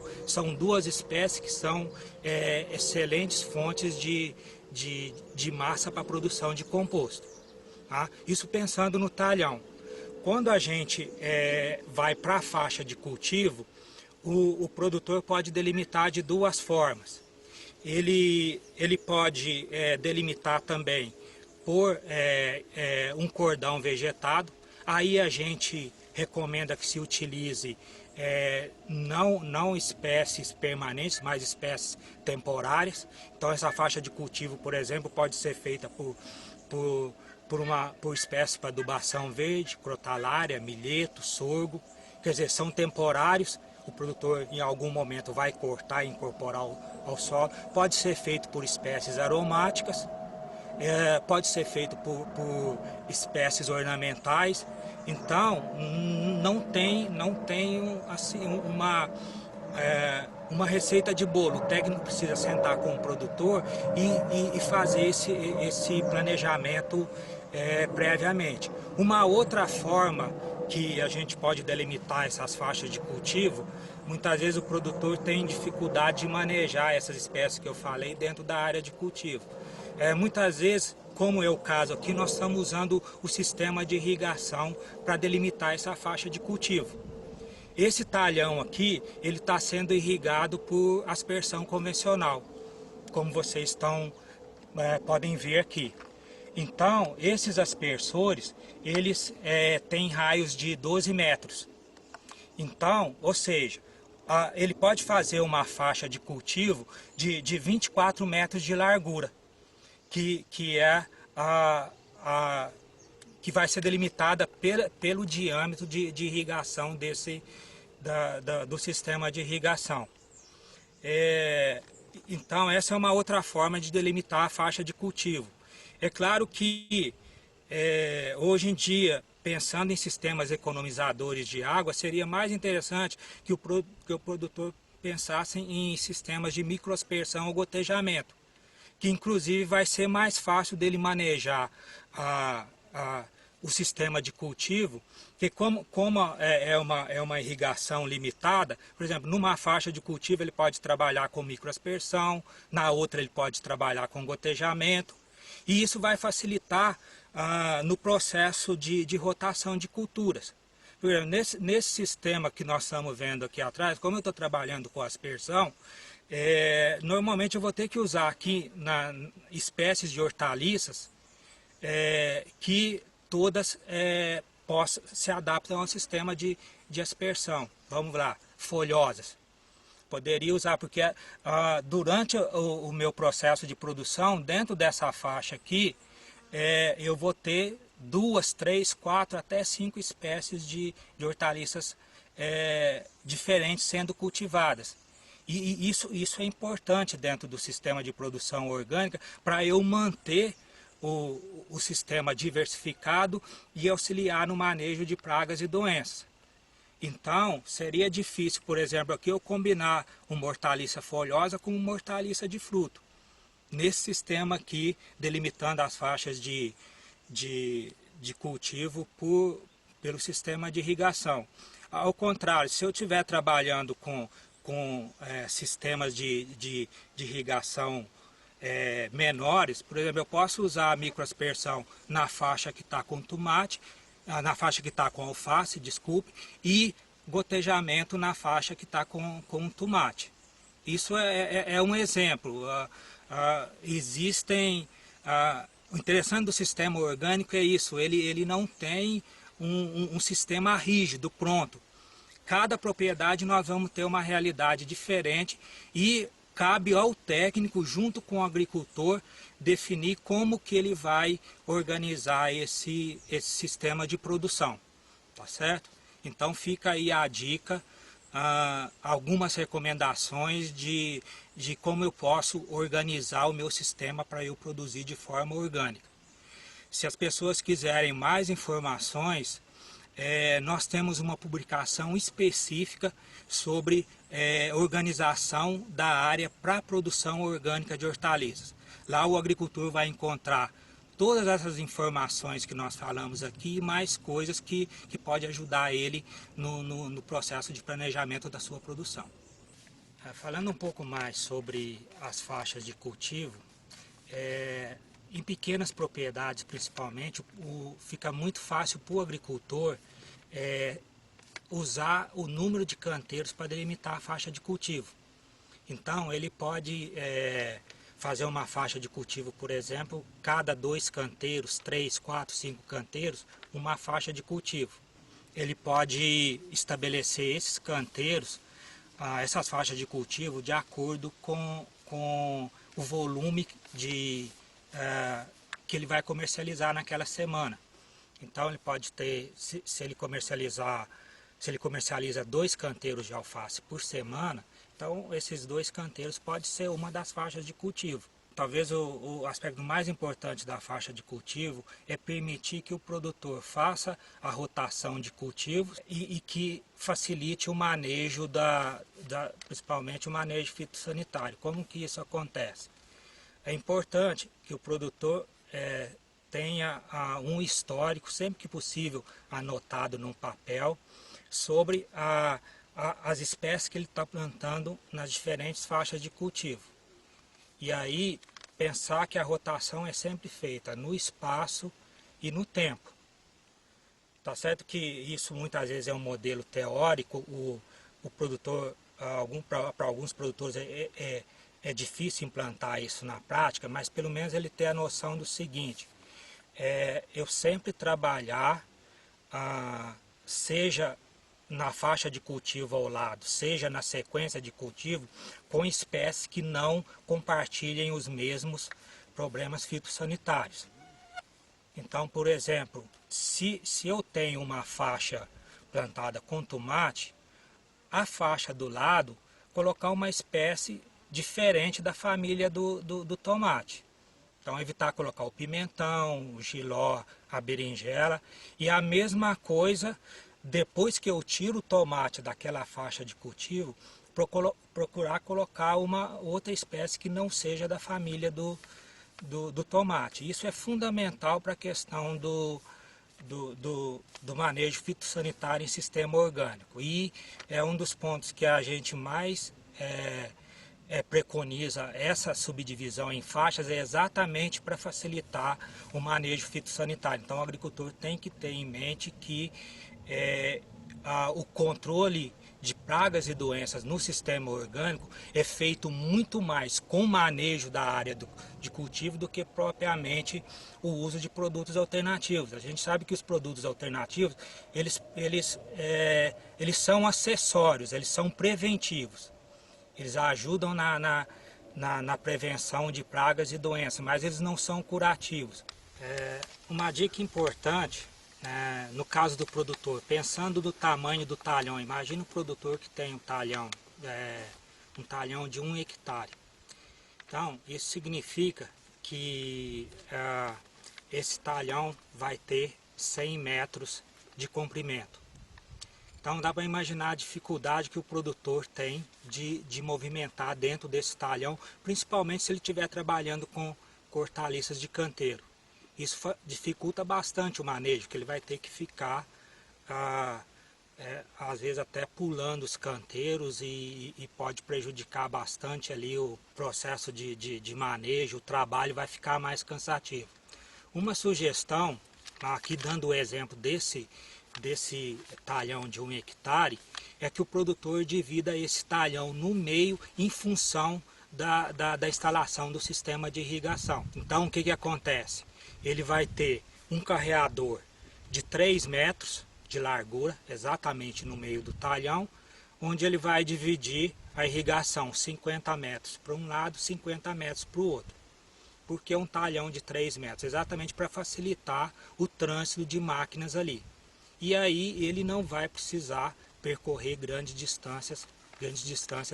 2 espécies que são excelentes fontes de massa para a produção de composto. Tá? Isso pensando no talhão. Quando a gente vai para a faixa de cultivo, o produtor pode delimitar de 2 formas. Ele pode delimitar também por um cordão vegetado. Aí a gente recomenda que se utilize não espécies permanentes, mas espécies temporárias. Então essa faixa de cultivo, por exemplo, pode ser feita por espécies para adubação verde, crotalária, milheto, sorgo. Quer dizer, são temporários. O produtor em algum momento vai cortar e incorporar ao solo. Pode ser feito por espécies aromáticas, pode ser feito por espécies ornamentais. Então, não tem assim, uma receita de bolo. O técnico precisa sentar com o produtor e fazer esse planejamento previamente. Uma outra forma que a gente pode delimitar essas faixas de cultivo, muitas vezes o produtor tem dificuldade de manejar essas espécies que eu falei dentro da área de cultivo. Muitas vezes, como é o caso aqui, nós estamos usando o sistema de irrigação para delimitar essa faixa de cultivo. Esse talhão aqui, ele está sendo irrigado por aspersão convencional, como vocês podem ver aqui. Então, esses aspersores, eles têm raios de 12 metros. Então, ou seja, ele pode fazer uma faixa de cultivo de 24 metros de largura, que vai ser delimitada pelo diâmetro de irrigação do sistema de irrigação. Então, essa é uma outra forma de delimitar a faixa de cultivo. É claro que hoje em dia, pensando em sistemas economizadores de água, seria mais interessante que o produtor pensasse em sistemas de microaspersão ou gotejamento, que inclusive vai ser mais fácil dele manejar o sistema de cultivo, que como é uma irrigação limitada, por exemplo, numa faixa de cultivo ele pode trabalhar com microaspersão, na outra ele pode trabalhar com gotejamento, e isso vai facilitar no processo de rotação de culturas. Por exemplo, nesse sistema que nós estamos vendo aqui atrás, como eu estou trabalhando com aspersão, normalmente eu vou ter que usar aqui espécies de hortaliças que todas se adaptam ao sistema de aspersão. Vamos lá, folhosas. Poderia usar, porque durante o meu processo de produção, dentro dessa faixa aqui, eu vou ter 2, 3, 4, até 5 espécies de hortaliças diferentes sendo cultivadas. E isso é importante dentro do sistema de produção orgânica para eu manter o sistema diversificado e auxiliar no manejo de pragas e doenças. Então, seria difícil, por exemplo, aqui eu combinar uma hortaliça folhosa com uma hortaliça de fruto. Nesse sistema aqui, delimitando as faixas de cultivo pelo sistema de irrigação. Ao contrário, se eu estiver trabalhando com sistemas de irrigação menores, por exemplo, eu posso usar a microaspersão na faixa que está com tomate, na faixa que está com alface, desculpe, e gotejamento na faixa que está com tomate. Isso é um exemplo. O interessante do sistema orgânico é isso, ele não tem um sistema rígido, pronto. Cada propriedade nós vamos ter uma realidade diferente e cabe ao técnico, junto com o agricultor, definir como que ele vai organizar esse sistema de produção, tá certo? Então fica aí a dica, algumas recomendações de como eu posso organizar o meu sistema para eu produzir de forma orgânica. Se as pessoas quiserem mais informações, nós temos uma publicação específica sobre organização da área para a produção orgânica de hortaliças. Lá o agricultor vai encontrar todas essas informações que nós falamos aqui e mais coisas que pode ajudar ele no processo de planejamento da sua produção. Falando um pouco mais sobre as faixas de cultivo, em pequenas propriedades principalmente, fica muito fácil para o agricultor usar o número de canteiros para delimitar a faixa de cultivo. Então ele pode fazer uma faixa de cultivo, por exemplo, cada 2 canteiros, 3, 4, 5 canteiros, uma faixa de cultivo. Ele pode estabelecer esses canteiros, essas faixas de cultivo, de acordo com o volume que ele vai comercializar naquela semana. Então ele pode ter, se ele comercializa 2 canteiros de alface por semana, então esses 2 canteiros pode ser uma das faixas de cultivo. Talvez o aspecto mais importante da faixa de cultivo é permitir que o produtor faça a rotação de cultivos e que facilite o manejo principalmente o manejo fitossanitário. Como que isso acontece? É importante que o produtor tenha um histórico, sempre que possível, anotado num papel, sobre as espécies que ele está plantando nas diferentes faixas de cultivo. E aí, pensar que a rotação é sempre feita no espaço e no tempo. Tá certo que isso muitas vezes é um modelo teórico, o produtor, para alguns produtores é difícil implantar isso na prática, mas pelo menos ele tem a noção do seguinte: eu sempre trabalhar, seja na faixa de cultivo ao lado, seja na sequência de cultivo, com espécies que não compartilhem os mesmos problemas fitossanitários. Então, por exemplo, se eu tenho uma faixa plantada com tomate, a faixa do lado, colocar uma espécie diferente da família do tomate. Então, evitar colocar o pimentão, o jiló, a berinjela, e a mesma coisa, depois que eu tiro o tomate daquela faixa de cultivo, procurar colocar uma outra espécie que não seja da família do tomate. Isso é fundamental para a questão do manejo fitossanitário em sistema orgânico. E é um dos pontos que a gente mais preconiza essa subdivisão em faixas, é exatamente para facilitar o manejo fitossanitário. Então o agricultor tem que ter em mente que o controle de pragas e doenças no sistema orgânico é feito muito mais com manejo da área de cultivo do que propriamente o uso de produtos alternativos. A gente sabe que os produtos alternativos, eles são acessórios, eles são preventivos. Eles ajudam na prevenção de pragas e doenças, mas eles não são curativos. Uma dica importante, no caso do produtor, pensando no tamanho do talhão, imagina um produtor que tem um talhão de 1 hectare. Então, isso significa que esse talhão vai ter 100 metros de comprimento. Então dá para imaginar a dificuldade que o produtor tem de movimentar dentro desse talhão, principalmente se ele estiver trabalhando com hortaliças de canteiro. Isso dificulta bastante o manejo, que ele vai ter que ficar, às vezes até pulando os canteiros e pode prejudicar bastante ali o processo de manejo, o trabalho vai ficar mais cansativo. Uma sugestão, aqui dando o exemplo desse talhão de 1 hectare, é que o produtor divida esse talhão no meio em função da instalação do sistema de irrigação. Então o que acontece? Ele vai ter um carreador de 3 metros de largura, exatamente no meio do talhão, onde ele vai dividir a irrigação 50 metros para um lado, 50 metros para o outro. Por que um talhão de 3 metros? Exatamente para facilitar o trânsito de máquinas ali. E aí ele não vai precisar percorrer grandes distâncias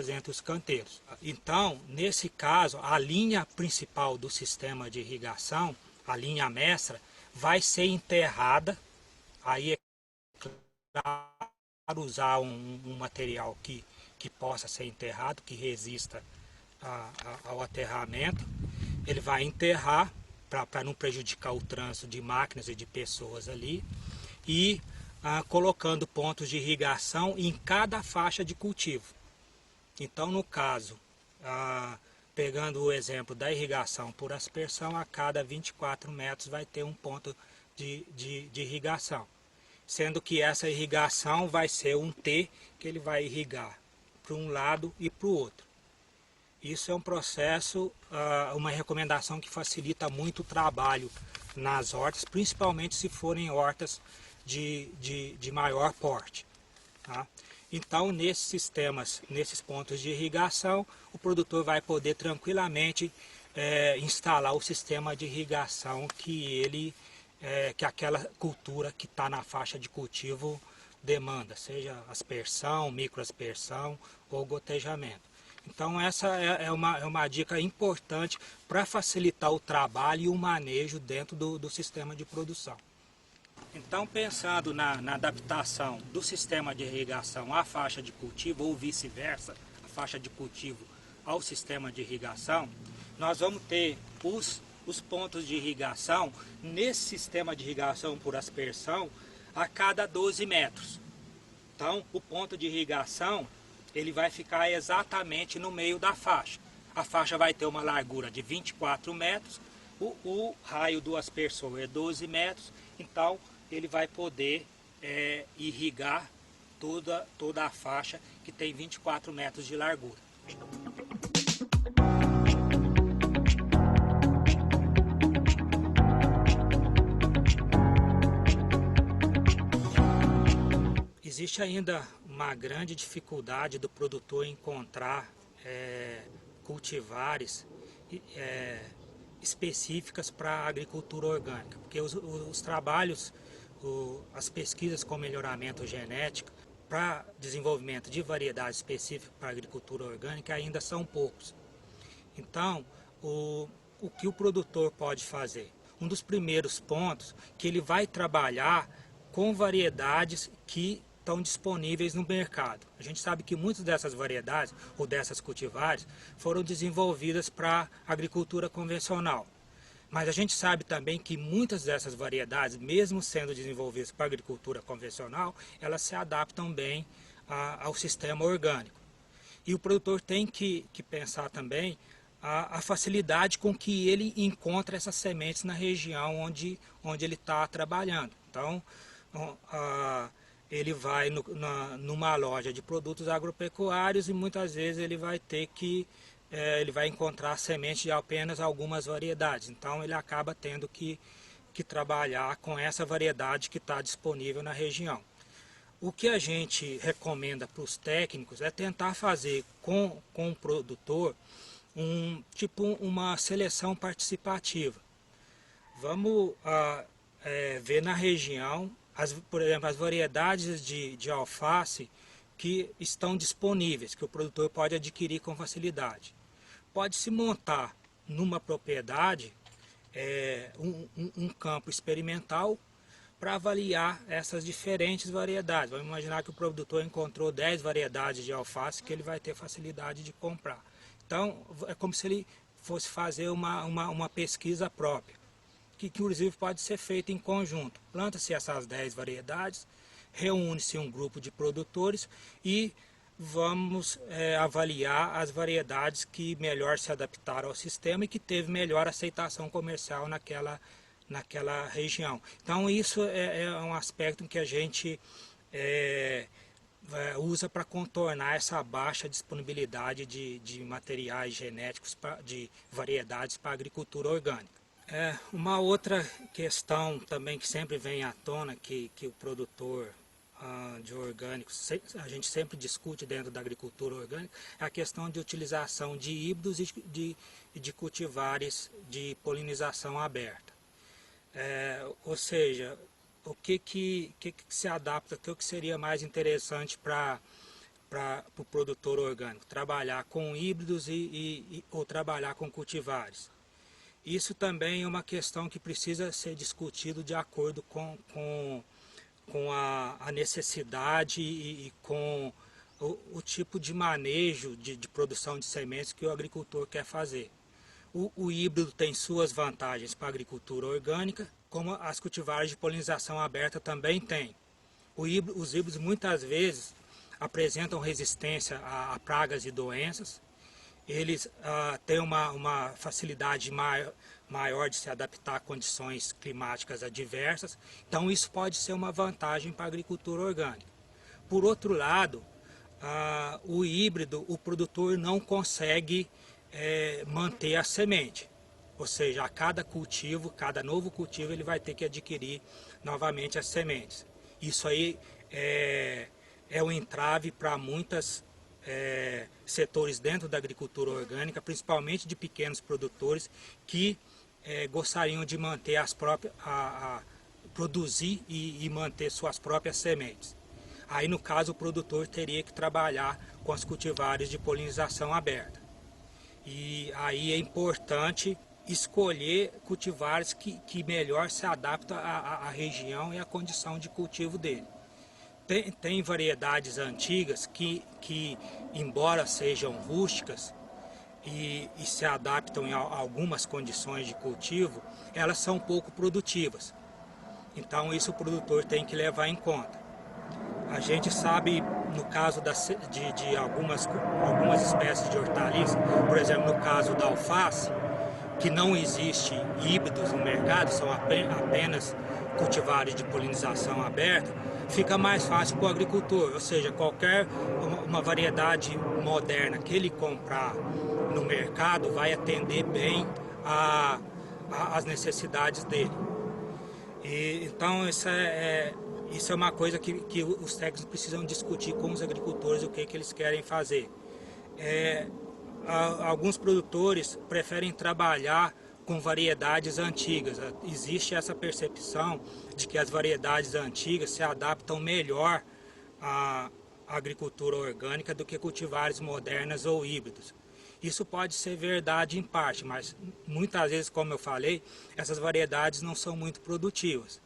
entre os canteiros. Então, nesse caso, a linha principal do sistema de irrigação, a linha mestra, vai ser enterrada. Aí é claro usar um material que possa ser enterrado, que resista ao aterramento. Ele vai enterrar para não prejudicar o trânsito de máquinas e de pessoas ali. E colocando pontos de irrigação em cada faixa de cultivo. Então, no caso, pegando o exemplo da irrigação por aspersão, a cada 24 metros vai ter um ponto de irrigação. Sendo que essa irrigação vai ser um T que ele vai irrigar para um lado e para o outro. Isso é um processo, uma recomendação que facilita muito o trabalho nas hortas, principalmente se forem hortas de maior porte. Tá? Então, nesses pontos de irrigação, o produtor vai poder tranquilamente instalar o sistema de irrigação que aquela cultura que está na faixa de cultivo demanda, seja aspersão, microaspersão ou gotejamento. Então, essa é uma dica importante para facilitar o trabalho e o manejo dentro do sistema de produção. Então, pensando na adaptação do sistema de irrigação à faixa de cultivo ou vice-versa, a faixa de cultivo ao sistema de irrigação, nós vamos ter os pontos de irrigação nesse sistema de irrigação por aspersão a cada 12 metros. Então, o ponto de irrigação ele vai ficar exatamente no meio da faixa. A faixa vai ter uma largura de 24 metros, o raio do aspersor é 12 metros, então ele vai poder irrigar toda a faixa que tem 24 metros de largura. Existe ainda uma grande dificuldade do produtor encontrar cultivares específicas para a agricultura orgânica, porque os trabalhos, as pesquisas com melhoramento genético para desenvolvimento de variedades específicas para a agricultura orgânica ainda são poucos. Então, o que o produtor pode fazer? Um dos primeiros pontos que ele vai trabalhar com variedades que estão disponíveis no mercado. A gente sabe que muitas dessas variedades ou dessas cultivares foram desenvolvidas para agricultura convencional. Mas a gente sabe também que muitas dessas variedades, mesmo sendo desenvolvidas para a agricultura convencional, elas se adaptam bem ao sistema orgânico. E o produtor tem que pensar também a facilidade com que ele encontra essas sementes na região onde ele está trabalhando. Então, ele vai numa loja de produtos agropecuários e muitas vezes ele vai ter que ele vai encontrar semente de apenas algumas variedades. Então ele acaba tendo que trabalhar com essa variedade que está disponível na região. O que a gente recomenda para os técnicos é tentar fazer com o produtor uma seleção participativa. Vamos ver na região, por exemplo, as variedades de alface que estão disponíveis, que o produtor pode adquirir com facilidade. Pode-se montar numa propriedade um campo experimental para avaliar essas diferentes variedades. Vamos imaginar que o produtor encontrou 10 variedades de alface que ele vai ter facilidade de comprar. Então, é como se ele fosse fazer uma pesquisa própria, que inclusive pode ser feita em conjunto. Planta-se essas 10 variedades, reúne-se um grupo de produtores e vamos avaliar as variedades que melhor se adaptaram ao sistema e que teve melhor aceitação comercial naquela região. Então isso é um aspecto que a gente usa para contornar essa baixa disponibilidade de materiais genéticos de variedades para a agricultura orgânica. Uma outra questão também que sempre vem à tona, que o produtor de orgânicos, a gente sempre discute dentro da agricultura orgânica, é a questão de utilização de híbridos e de cultivares de polinização aberta. Ou seja, o que se adapta, o que seria mais interessante para o produtor orgânico? Trabalhar com híbridos ou trabalhar com cultivares. Isso também é uma questão que precisa ser discutido de acordo com a necessidade e com o tipo de manejo de produção de sementes que o agricultor quer fazer. O híbrido tem suas vantagens para a agricultura orgânica, como as cultivares de polinização aberta também têm. Os híbridos muitas vezes apresentam resistência a pragas e doenças, eles têm uma facilidade maior de se adaptar a condições climáticas adversas, então isso pode ser uma vantagem para a agricultura orgânica. Por outro lado, o híbrido, o produtor não consegue manter a semente, ou seja, a cada novo cultivo ele vai ter que adquirir novamente as sementes. Isso aí é um entrave para muitos setores dentro da agricultura orgânica, principalmente de pequenos produtores que gostariam de manter produzir e manter suas próprias sementes. Aí no caso o produtor teria que trabalhar com as cultivares de polinização aberta. E aí é importante escolher cultivares que melhor se adaptam à região e à condição de cultivo dele. Tem variedades antigas que embora sejam rústicas e se adaptam a algumas condições de cultivo, elas são pouco produtivas. Então isso o produtor tem que levar em conta. A gente sabe, no caso de algumas espécies de hortaliças, por exemplo, no caso da alface, que não existe híbridos no mercado, são apenas cultivares de polinização aberta, fica mais fácil para o agricultor, ou seja, uma variedade moderna que ele comprar no mercado vai atender bem às necessidades dele. Então isso é uma coisa que os técnicos precisam discutir com os agricultores, o que eles querem fazer. Alguns produtores preferem trabalhar com variedades antigas. Existe essa percepção de que as variedades antigas se adaptam melhor à agricultura orgânica do que cultivares modernas ou híbridos. Isso pode ser verdade em parte, mas muitas vezes, como eu falei, essas variedades não são muito produtivas.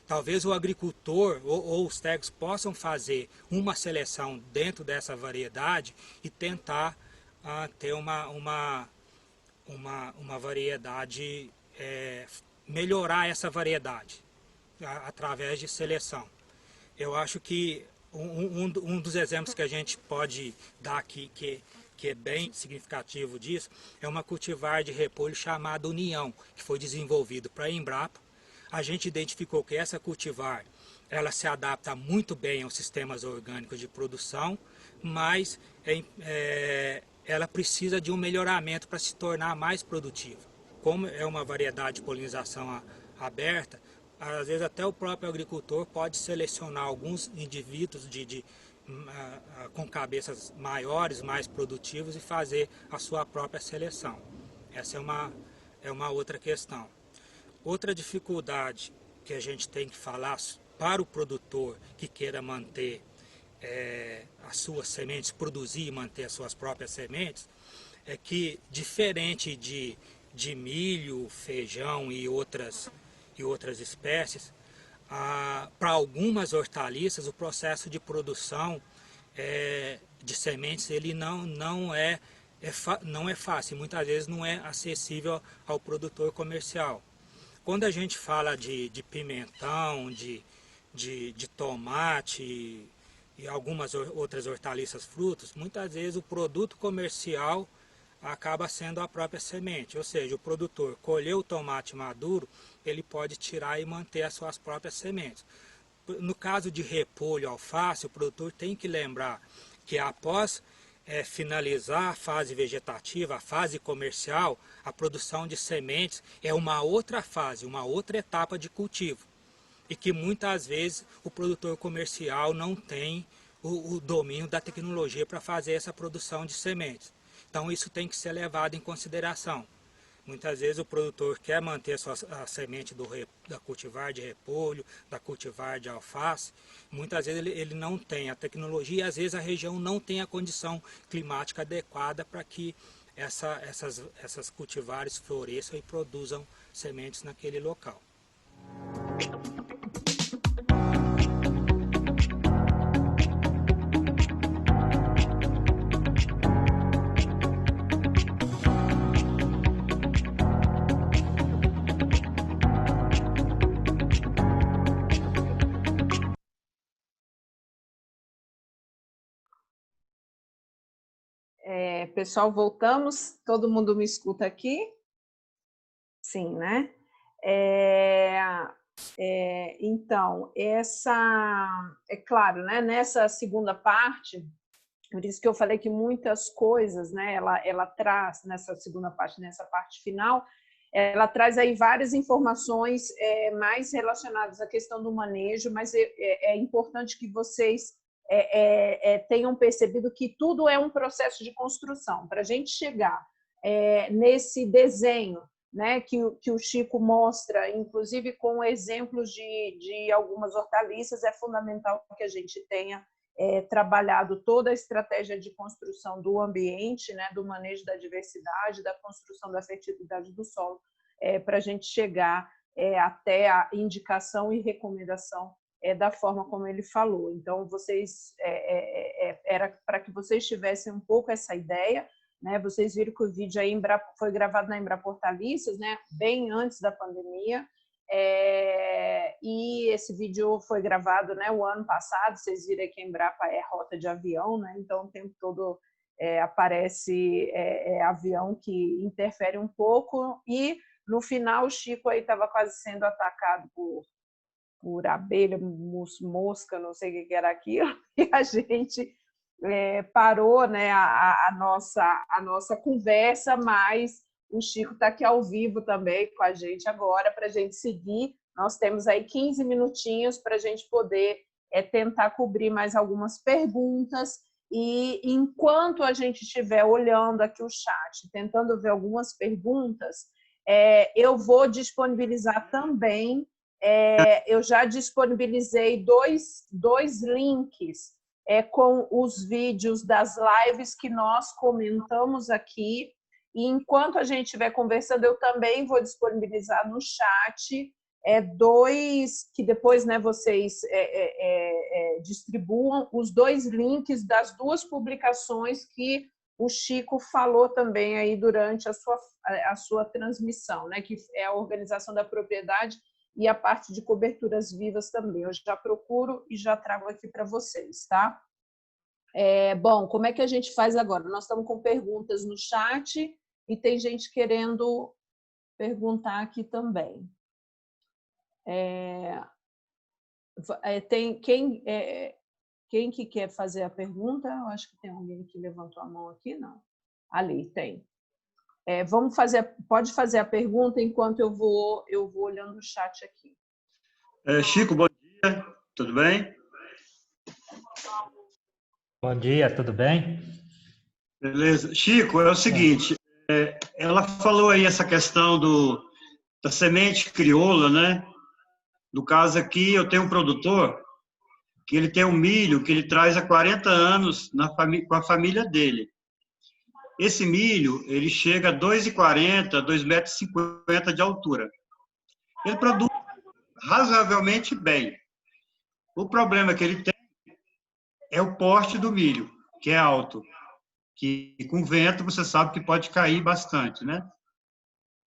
Talvez o agricultor ou os técnicos possam fazer uma seleção dentro dessa variedade e tentar ter uma variedade melhorar essa variedade através de seleção. Eu acho que um dos exemplos que a gente pode dar aqui, que é bem significativo disso, é uma cultivar de repolho chamada União, que foi desenvolvido para a Embrapa. A gente identificou que essa cultivar, ela se adapta muito bem aos sistemas orgânicos de produção, mas ela precisa de um melhoramento para se tornar mais produtiva. Como é uma variedade de polinização aberta, às vezes até o próprio agricultor pode selecionar alguns indivíduos com cabeças maiores, mais produtivos, e fazer a sua própria seleção. Essa é uma outra questão. Outra dificuldade que a gente tem que falar para o produtor que queira manter as suas sementes, produzir e manter as suas próprias sementes, é que, diferente de milho, feijão e outras espécies, para algumas hortaliças o processo de produção de sementes ele não é fácil, muitas vezes não é acessível ao produtor comercial. Quando a gente fala de pimentão, de tomate e algumas outras hortaliças, frutos, muitas vezes o produto comercial acaba sendo a própria semente, ou seja, o produtor colheu o tomate maduro, ele pode tirar e manter as suas próprias sementes. No caso de repolho, alface, o produtor tem que lembrar que após finalizar a fase vegetativa, a fase comercial, a produção de sementes é uma outra fase, uma outra etapa de cultivo, e que muitas vezes o produtor comercial não tem o domínio da tecnologia para fazer essa produção de sementes. Então isso tem que ser levado em consideração. Muitas vezes o produtor quer manter a semente da cultivar de repolho, da cultivar de alface. Muitas vezes ele não tem a tecnologia e às vezes a região não tem a condição climática adequada para que essas cultivares floresçam e produzam sementes naquele local. Pessoal, voltamos. Todo mundo me escuta aqui? Sim, né? Então, é claro, né? Nessa segunda parte, por isso que eu falei que muitas coisas, né? Ela traz nessa segunda parte, nessa parte final, ela traz aí várias informações mais relacionadas à questão do manejo, mas é importante que vocês tenham percebido que tudo é um processo de construção. Para a gente chegar nesse desenho, né, que o Chico mostra, inclusive com exemplos de algumas hortaliças, é fundamental que a gente tenha trabalhado toda a estratégia de construção do ambiente, né, do manejo da diversidade, da construção da fertilidade do solo, para a gente chegar até a indicação e recomendação da forma como ele falou. Então, vocês era para que vocês tivessem um pouco essa ideia, né? Vocês viram que o vídeo aí foi gravado na Embrapa Hortaliças, né? Bem antes da pandemia, e esse vídeo foi gravado, né, o ano passado. Vocês viram que a Embrapa é rota de avião, né? Então, o tempo todo aparece avião que interfere um pouco, e no final o Chico aí estava quase sendo atacado por abelha, mosca, não sei o que era aquilo, e a gente parou, né, a nossa conversa, mas o Chico está aqui ao vivo também com a gente agora para a gente seguir. Nós temos aí 15 minutinhos para a gente poder tentar cobrir mais algumas perguntas, e enquanto a gente estiver olhando aqui o chat, tentando ver algumas perguntas, eu vou disponibilizar também. Eu já disponibilizei dois links com os vídeos das lives que nós comentamos aqui, e enquanto a gente estiver conversando, eu também vou disponibilizar no chat dois, que depois, né, vocês distribuam os dois links das duas publicações que o Chico falou também aí durante a sua transmissão, né, que é a organização da propriedade e a parte de coberturas vivas também. Eu já procuro e já trago aqui para vocês, tá? Bom, como é que a gente faz agora? Nós estamos com perguntas no chat e tem gente querendo perguntar aqui também. Tem quem que quer fazer a pergunta? Eu acho que tem alguém que levantou a mão aqui, não? Ali, tem. Pode fazer a pergunta enquanto eu vou olhando o chat aqui. Chico, bom dia, tudo bem? Bom dia, tudo bem? Beleza. Chico, é o seguinte, ela falou aí essa questão da semente crioula, né? No caso aqui, eu tenho um produtor que ele tem um milho que ele traz há 40 anos com a família dele. Esse milho, ele chega a 2,40, 2,50 m de altura. Ele produz razoavelmente bem. O problema que ele tem é o porte do milho, que é alto, que com vento você sabe que pode cair bastante, né?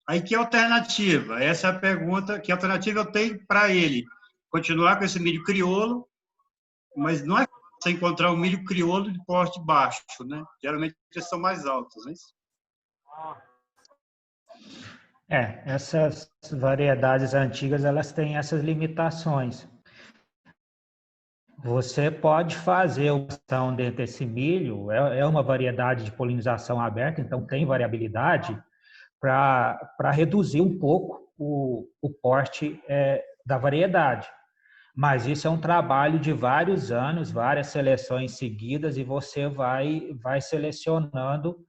Aí, que alternativa? Essa é a pergunta. Que alternativa eu tenho para ele? Continuar com esse milho crioulo, mas não é fácil encontrar um milho crioulo de porte baixo, né? Geralmente eles são mais altos, né? Essas variedades antigas, elas têm essas limitações. Você pode fazer opção dentro desse milho, é uma variedade de polinização aberta, então tem variabilidade para reduzir um pouco o porte da variedade. Mas isso é um trabalho de vários anos, várias seleções seguidas, e você vai selecionando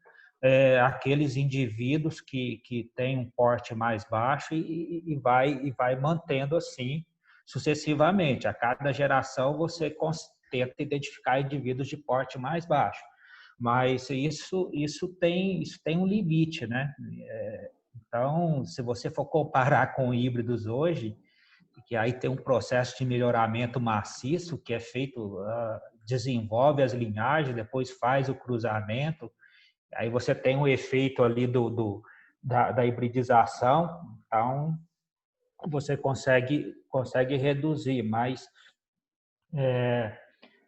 aqueles indivíduos que têm um porte mais baixo e vai mantendo assim sucessivamente. A cada geração você tenta identificar indivíduos de porte mais baixo. Mas isso tem um limite, né? Então, se você for comparar com híbridos hoje, que aí tem um processo de melhoramento maciço que é feito, desenvolve as linhagens, depois faz o cruzamento, aí você tem o efeito ali da hibridização, então você consegue reduzir, mas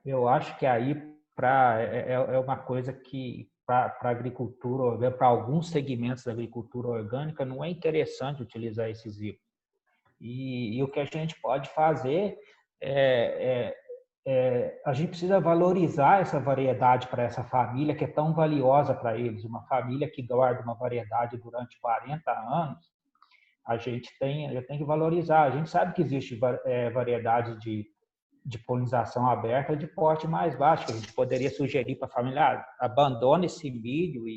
eu acho que aí é uma coisa que para a agricultura, para alguns segmentos da agricultura orgânica, não é interessante utilizar esses híbridos. E o que a gente pode fazer a gente precisa valorizar essa variedade para essa família que é tão valiosa para eles. Uma família que guarda uma variedade durante 40 anos, a gente tem que valorizar. A gente sabe que existe variedades de polinização aberta de porte mais baixo, que a gente poderia sugerir para a família, abandone esse milho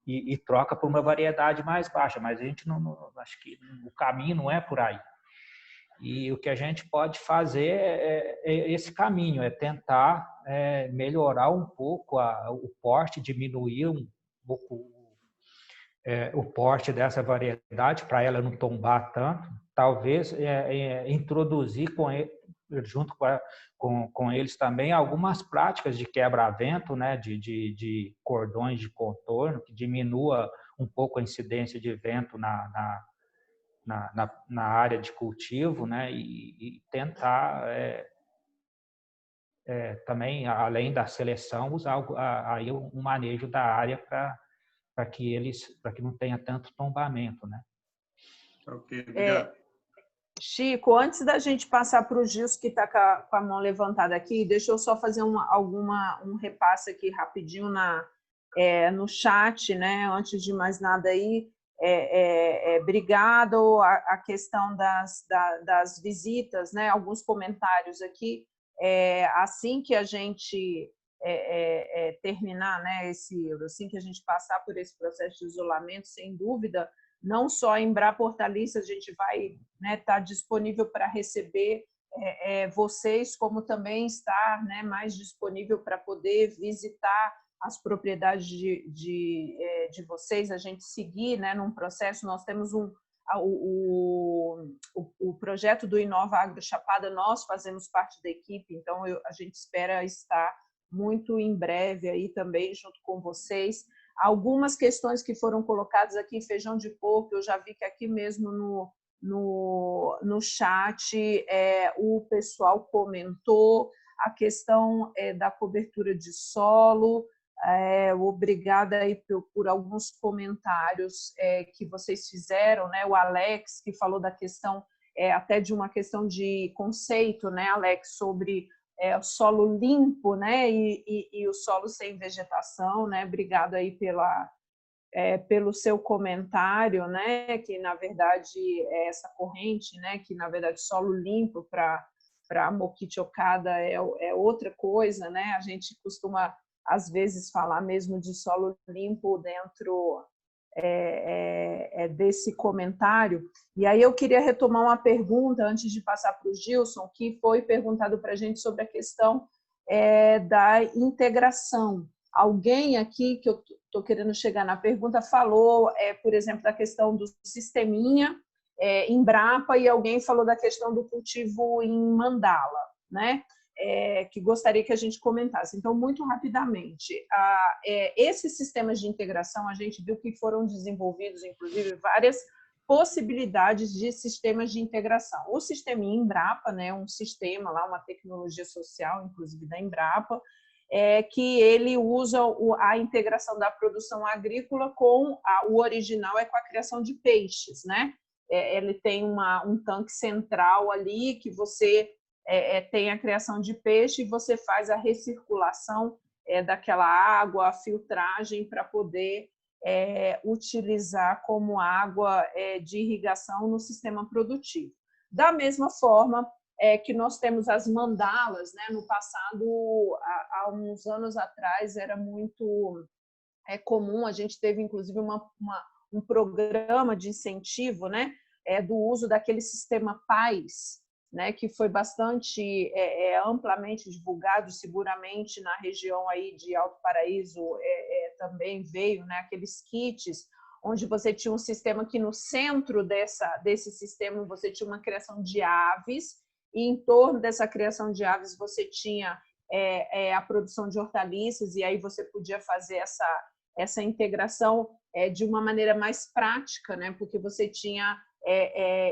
e troca por uma variedade mais baixa, mas a gente não acho que o caminho não é por aí. E o que a gente pode fazer é esse caminho, é tentar melhorar um pouco o porte, diminuir um pouco o porte dessa variedade para ela não tombar tanto, talvez introduzir junto com eles também algumas práticas de quebra-vento, né, de cordões de contorno, que diminua um pouco a incidência de vento na área de cultivo, né, e tentar também, além da seleção, usar aí um manejo da área para que não tenha tanto tombamento, né? Ok, obrigado. Chico, antes da gente passar para o Gilson, que está com a mão levantada aqui, deixa eu só fazer um repasse aqui rapidinho no chat, né? Antes de mais nada aí, obrigado. A questão das visitas, né? Alguns comentários aqui. Assim que a gente terminar, né, assim que a gente passar por esse processo de isolamento, sem dúvida, não só em Embrapa Hortaliça a gente vai estar disponível para receber vocês, como também estar, né, mais disponível para poder visitar as propriedades de vocês, a gente seguir, né, num processo. Nós temos o projeto do Inova Agro Chapada, nós fazemos parte da equipe, então a gente espera estar muito em breve aí também junto com vocês. Algumas questões que foram colocadas aqui, feijão de porco, eu já vi que aqui mesmo no chat o pessoal comentou a questão da cobertura de solo. Obrigada aí por alguns comentários que vocês fizeram, né? O Alex, que falou da questão, até de uma questão de conceito, né, Alex, sobre o solo limpo, né, e o solo sem vegetação, né? Obrigada aí pelo seu comentário, né, que na verdade é essa corrente, né, que na verdade solo limpo para moquitiocada é outra coisa, né? A gente costuma às vezes falar mesmo de solo limpo dentro desse comentário. E aí eu queria retomar uma pergunta antes de passar para o Gilson, que foi perguntado para a gente sobre a questão da integração. Alguém aqui, que eu estou querendo chegar na pergunta, falou, por exemplo, da questão do sisteminha Embrapa, e alguém falou da questão do cultivo em mandala, né? Que gostaria que a gente comentasse. Então, muito rapidamente, esses sistemas de integração, a gente viu que foram desenvolvidos, inclusive, várias possibilidades de sistemas de integração. O sistema Embrapa, né, um sistema lá, uma tecnologia social, inclusive da Embrapa, que ele usa a integração da produção agrícola com o original com a criação de peixes, né? Ele tem um tanque central ali que você tem a criação de peixe e você faz a recirculação daquela água, a filtragem para poder utilizar como água de irrigação no sistema produtivo. Da mesma forma que nós temos as mandalas, né? No passado, há uns anos atrás, era muito comum, a gente teve inclusive um programa de incentivo, né? Do uso daquele sistema PAIS, né, que foi bastante amplamente divulgado, seguramente na região aí de Alto Paraíso também veio, né, aqueles kits onde você tinha um sistema que no centro desse sistema você tinha uma criação de aves e em torno dessa criação de aves você tinha a produção de hortaliças e aí você podia fazer essa integração de uma maneira mais prática, né, porque você tinha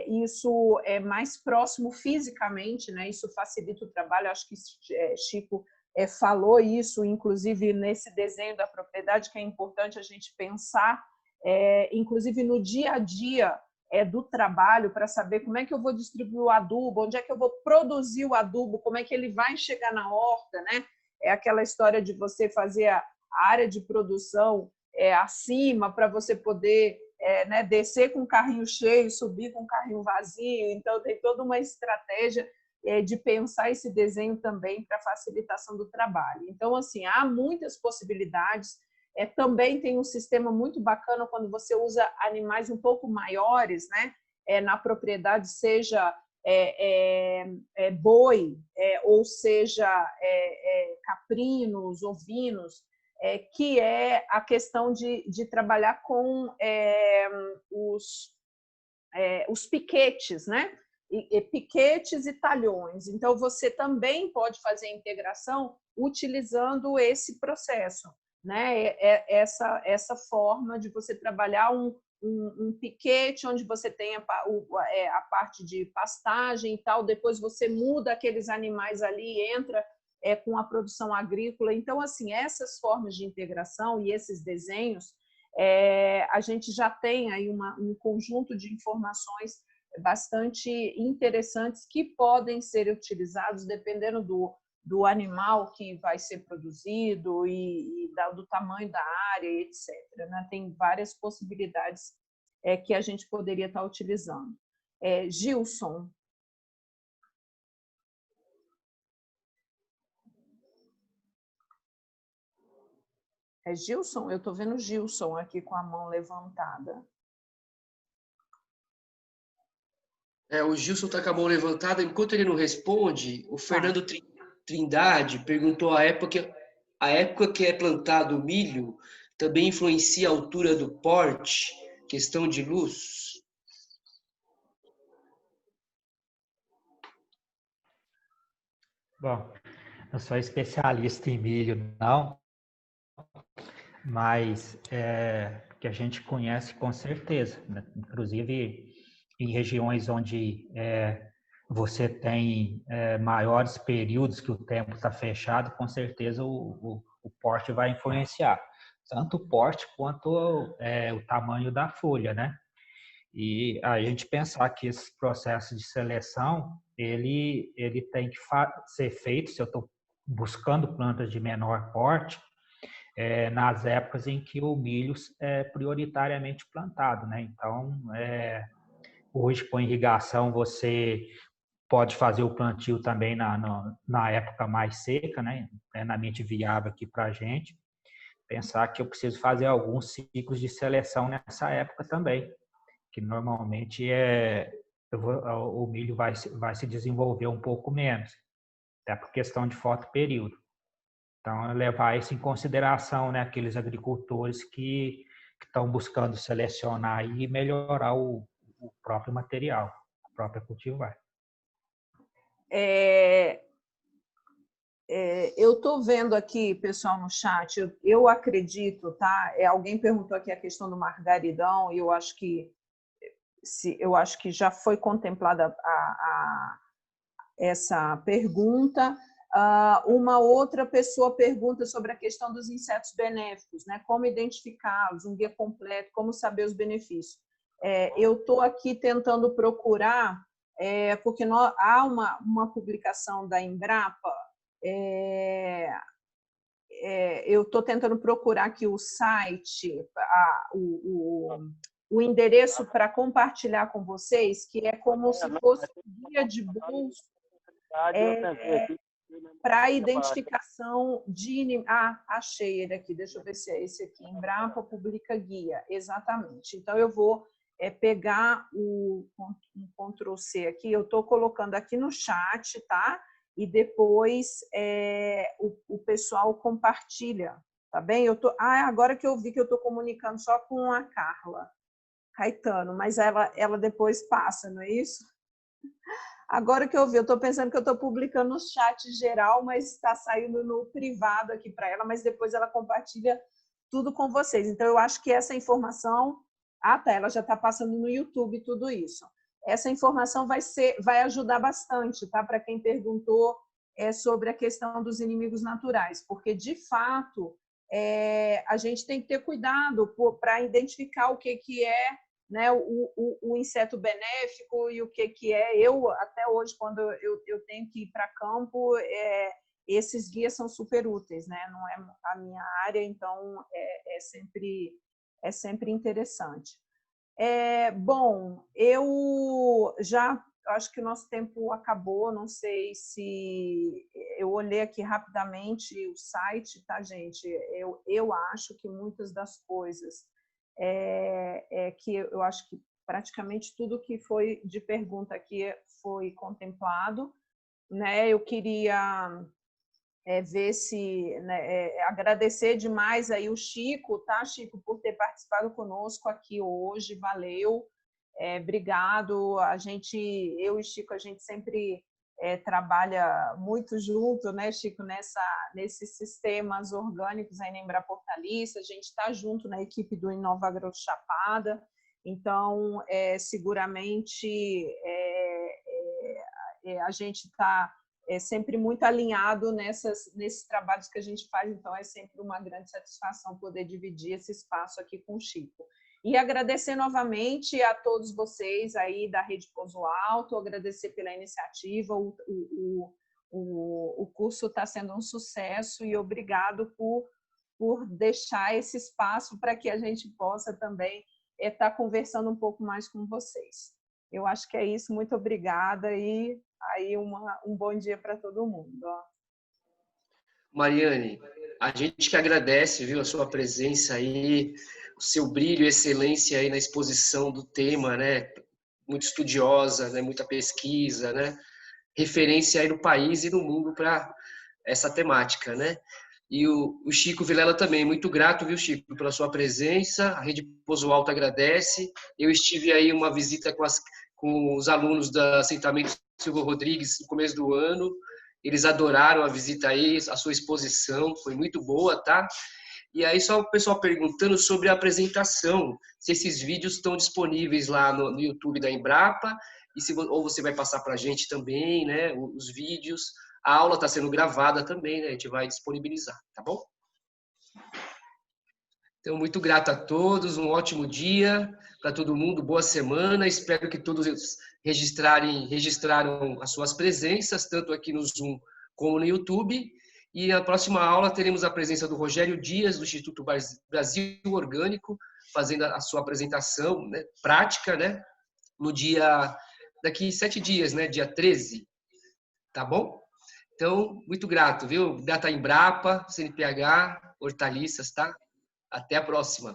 isso mais próximo fisicamente, né? Isso facilita o trabalho. Acho que Chico falou isso, inclusive nesse desenho da propriedade, que é importante a gente pensar, inclusive no dia a dia do trabalho, para saber como é que eu vou distribuir o adubo, onde é que eu vou produzir o adubo, como é que ele vai chegar na horta, né? É aquela história de você fazer a área de produção acima para você poder né, descer com o carrinho cheio, subir com o carrinho vazio. Então, tem toda uma estratégia de pensar esse desenho também para facilitação do trabalho. Então, assim, há muitas possibilidades. Também tem um sistema muito bacana quando você usa animais um pouco maiores, né, na propriedade, seja boi, ou seja caprinos, ovinos, que é a questão de trabalhar com os piquetes, né? Piquetes e talhões. Então, você também pode fazer a integração utilizando esse processo, né? Essa forma de você trabalhar um piquete onde você tem a parte de pastagem e tal, depois você muda aqueles animais ali, entra com a produção agrícola. Então, assim, essas formas de integração e esses desenhos, a gente já tem aí um conjunto de informações bastante interessantes que podem ser utilizados dependendo do animal que vai ser produzido e do tamanho da área, etc., né? Tem várias possibilidades que a gente poderia estar utilizando. Gilson. Gilson? Eu estou vendo Gilson aqui com a mão levantada. O Gilson está com a mão levantada. Enquanto ele não responde, o Fernando Trindade perguntou a época que é plantado o milho também influencia a altura do porte, questão de luz? Bom, não sou especialista em milho, não, mas que a gente conhece com certeza, né? Inclusive em regiões onde você tem maiores períodos que o tempo está fechado, com certeza o porte vai influenciar, tanto o porte quanto o tamanho da folha, né? E a gente pensar que esse processo de seleção, ele tem que ser feito, se eu estou buscando plantas de menor porte, nas épocas em que o milho é prioritariamente plantado, né? Então, hoje com irrigação você pode fazer o plantio também na época mais seca, né? Plenamente viável aqui para a gente. Pensar que eu preciso fazer alguns ciclos de seleção nessa época também, que normalmente o milho vai se desenvolver um pouco menos, até por questão de fotoperíodo. Então, levar isso em consideração, né, aqueles agricultores que estão buscando selecionar e melhorar o próprio material, a própria cultivar. Eu estou vendo aqui, pessoal, no chat, eu acredito, tá? Alguém perguntou aqui a questão do margaridão, e eu acho que já foi contemplada essa pergunta. Uma outra pessoa pergunta sobre a questão dos insetos benéficos, né? Como identificá-los, um guia completo, como saber os benefícios. Eu estou aqui tentando procurar, porque há uma publicação da Embrapa, eu estou tentando procurar aqui o site, o endereço para compartilhar com vocês, que é como se fosse um guia de bolso para identificação de... achei ele aqui, deixa eu ver se é esse aqui. Embrapa publica guia, exatamente. Então, eu vou pegar um Ctrl+C aqui, eu estou colocando aqui no chat, tá? E depois o pessoal compartilha, tá bem? Agora que eu vi que eu estou comunicando só com a Carla Caetano, mas ela depois passa, não é isso? Agora que eu vi, eu estou pensando que eu estou publicando no chat geral, mas está saindo no privado aqui para ela, mas depois ela compartilha tudo com vocês. Então, eu acho que essa informação... ela já está passando no YouTube tudo isso. Essa informação vai ajudar bastante, tá? Para quem perguntou sobre a questão dos inimigos naturais, porque, de fato, a gente tem que ter cuidado para identificar o que é, né, o inseto benéfico e o que é. Eu, até hoje, quando eu tenho que ir para campo, esses guias são super úteis, né? Não é a minha área, então é sempre interessante. Bom, eu acho que o nosso tempo acabou, não sei se... Eu olhei aqui rapidamente o site, tá, gente? Eu acho que muitas das coisas que eu acho que praticamente tudo que foi de pergunta aqui foi contemplado, né? Eu queria ver se... agradecer demais aí o Chico, tá, Chico, por ter participado conosco aqui hoje, valeu, obrigado. Eu e Chico, a gente sempre trabalha muito junto, né, Chico, nesses sistemas orgânicos aí na Embrapa Hortaliça, a gente está junto na equipe do Inova Agro Chapada, então, seguramente, a gente está sempre muito alinhado nesses trabalhos que a gente faz, então é sempre uma grande satisfação poder dividir esse espaço aqui com o Chico. E agradecer novamente a todos vocês aí da Rede Pouso Alto, agradecer pela iniciativa, o curso está sendo um sucesso e obrigado por deixar esse espaço para que a gente possa também estar conversando um pouco mais com vocês. Eu acho que é isso, muito obrigada e aí um bom dia para todo mundo. Mariane, a gente que agradece, viu, a sua presença aí, o seu brilho e excelência aí na exposição do tema, né? Muito estudiosa, né? Muita pesquisa, né? Referência aí no país e no mundo para essa temática, né? E o Chico Vilela também, muito grato, viu, Chico, pela sua presença. A Rede Pouso Alto agradece. Eu estive aí uma visita com os alunos da assentamento Silva Rodrigues no começo do ano Eles adoraram a visita aí, a sua exposição, foi muito boa, tá? E aí só o pessoal perguntando sobre a apresentação, se esses vídeos estão disponíveis lá no YouTube da Embrapa, ou você vai passar para a gente também, né, os vídeos. A aula está sendo gravada também, né, a gente vai disponibilizar, tá bom? Então, muito grato a todos, um ótimo dia para todo mundo, boa semana. Espero que todos registraram as suas presenças, tanto aqui no Zoom como no YouTube. E na próxima aula teremos a presença do Rogério Dias, do Instituto Brasil Orgânico, fazendo a sua apresentação, né, prática, né, daqui 7 dias, né, dia 13. Tá bom? Então, muito grato, viu? Grato a Embrapa, CNPH, Hortaliças, tá? Até a próxima.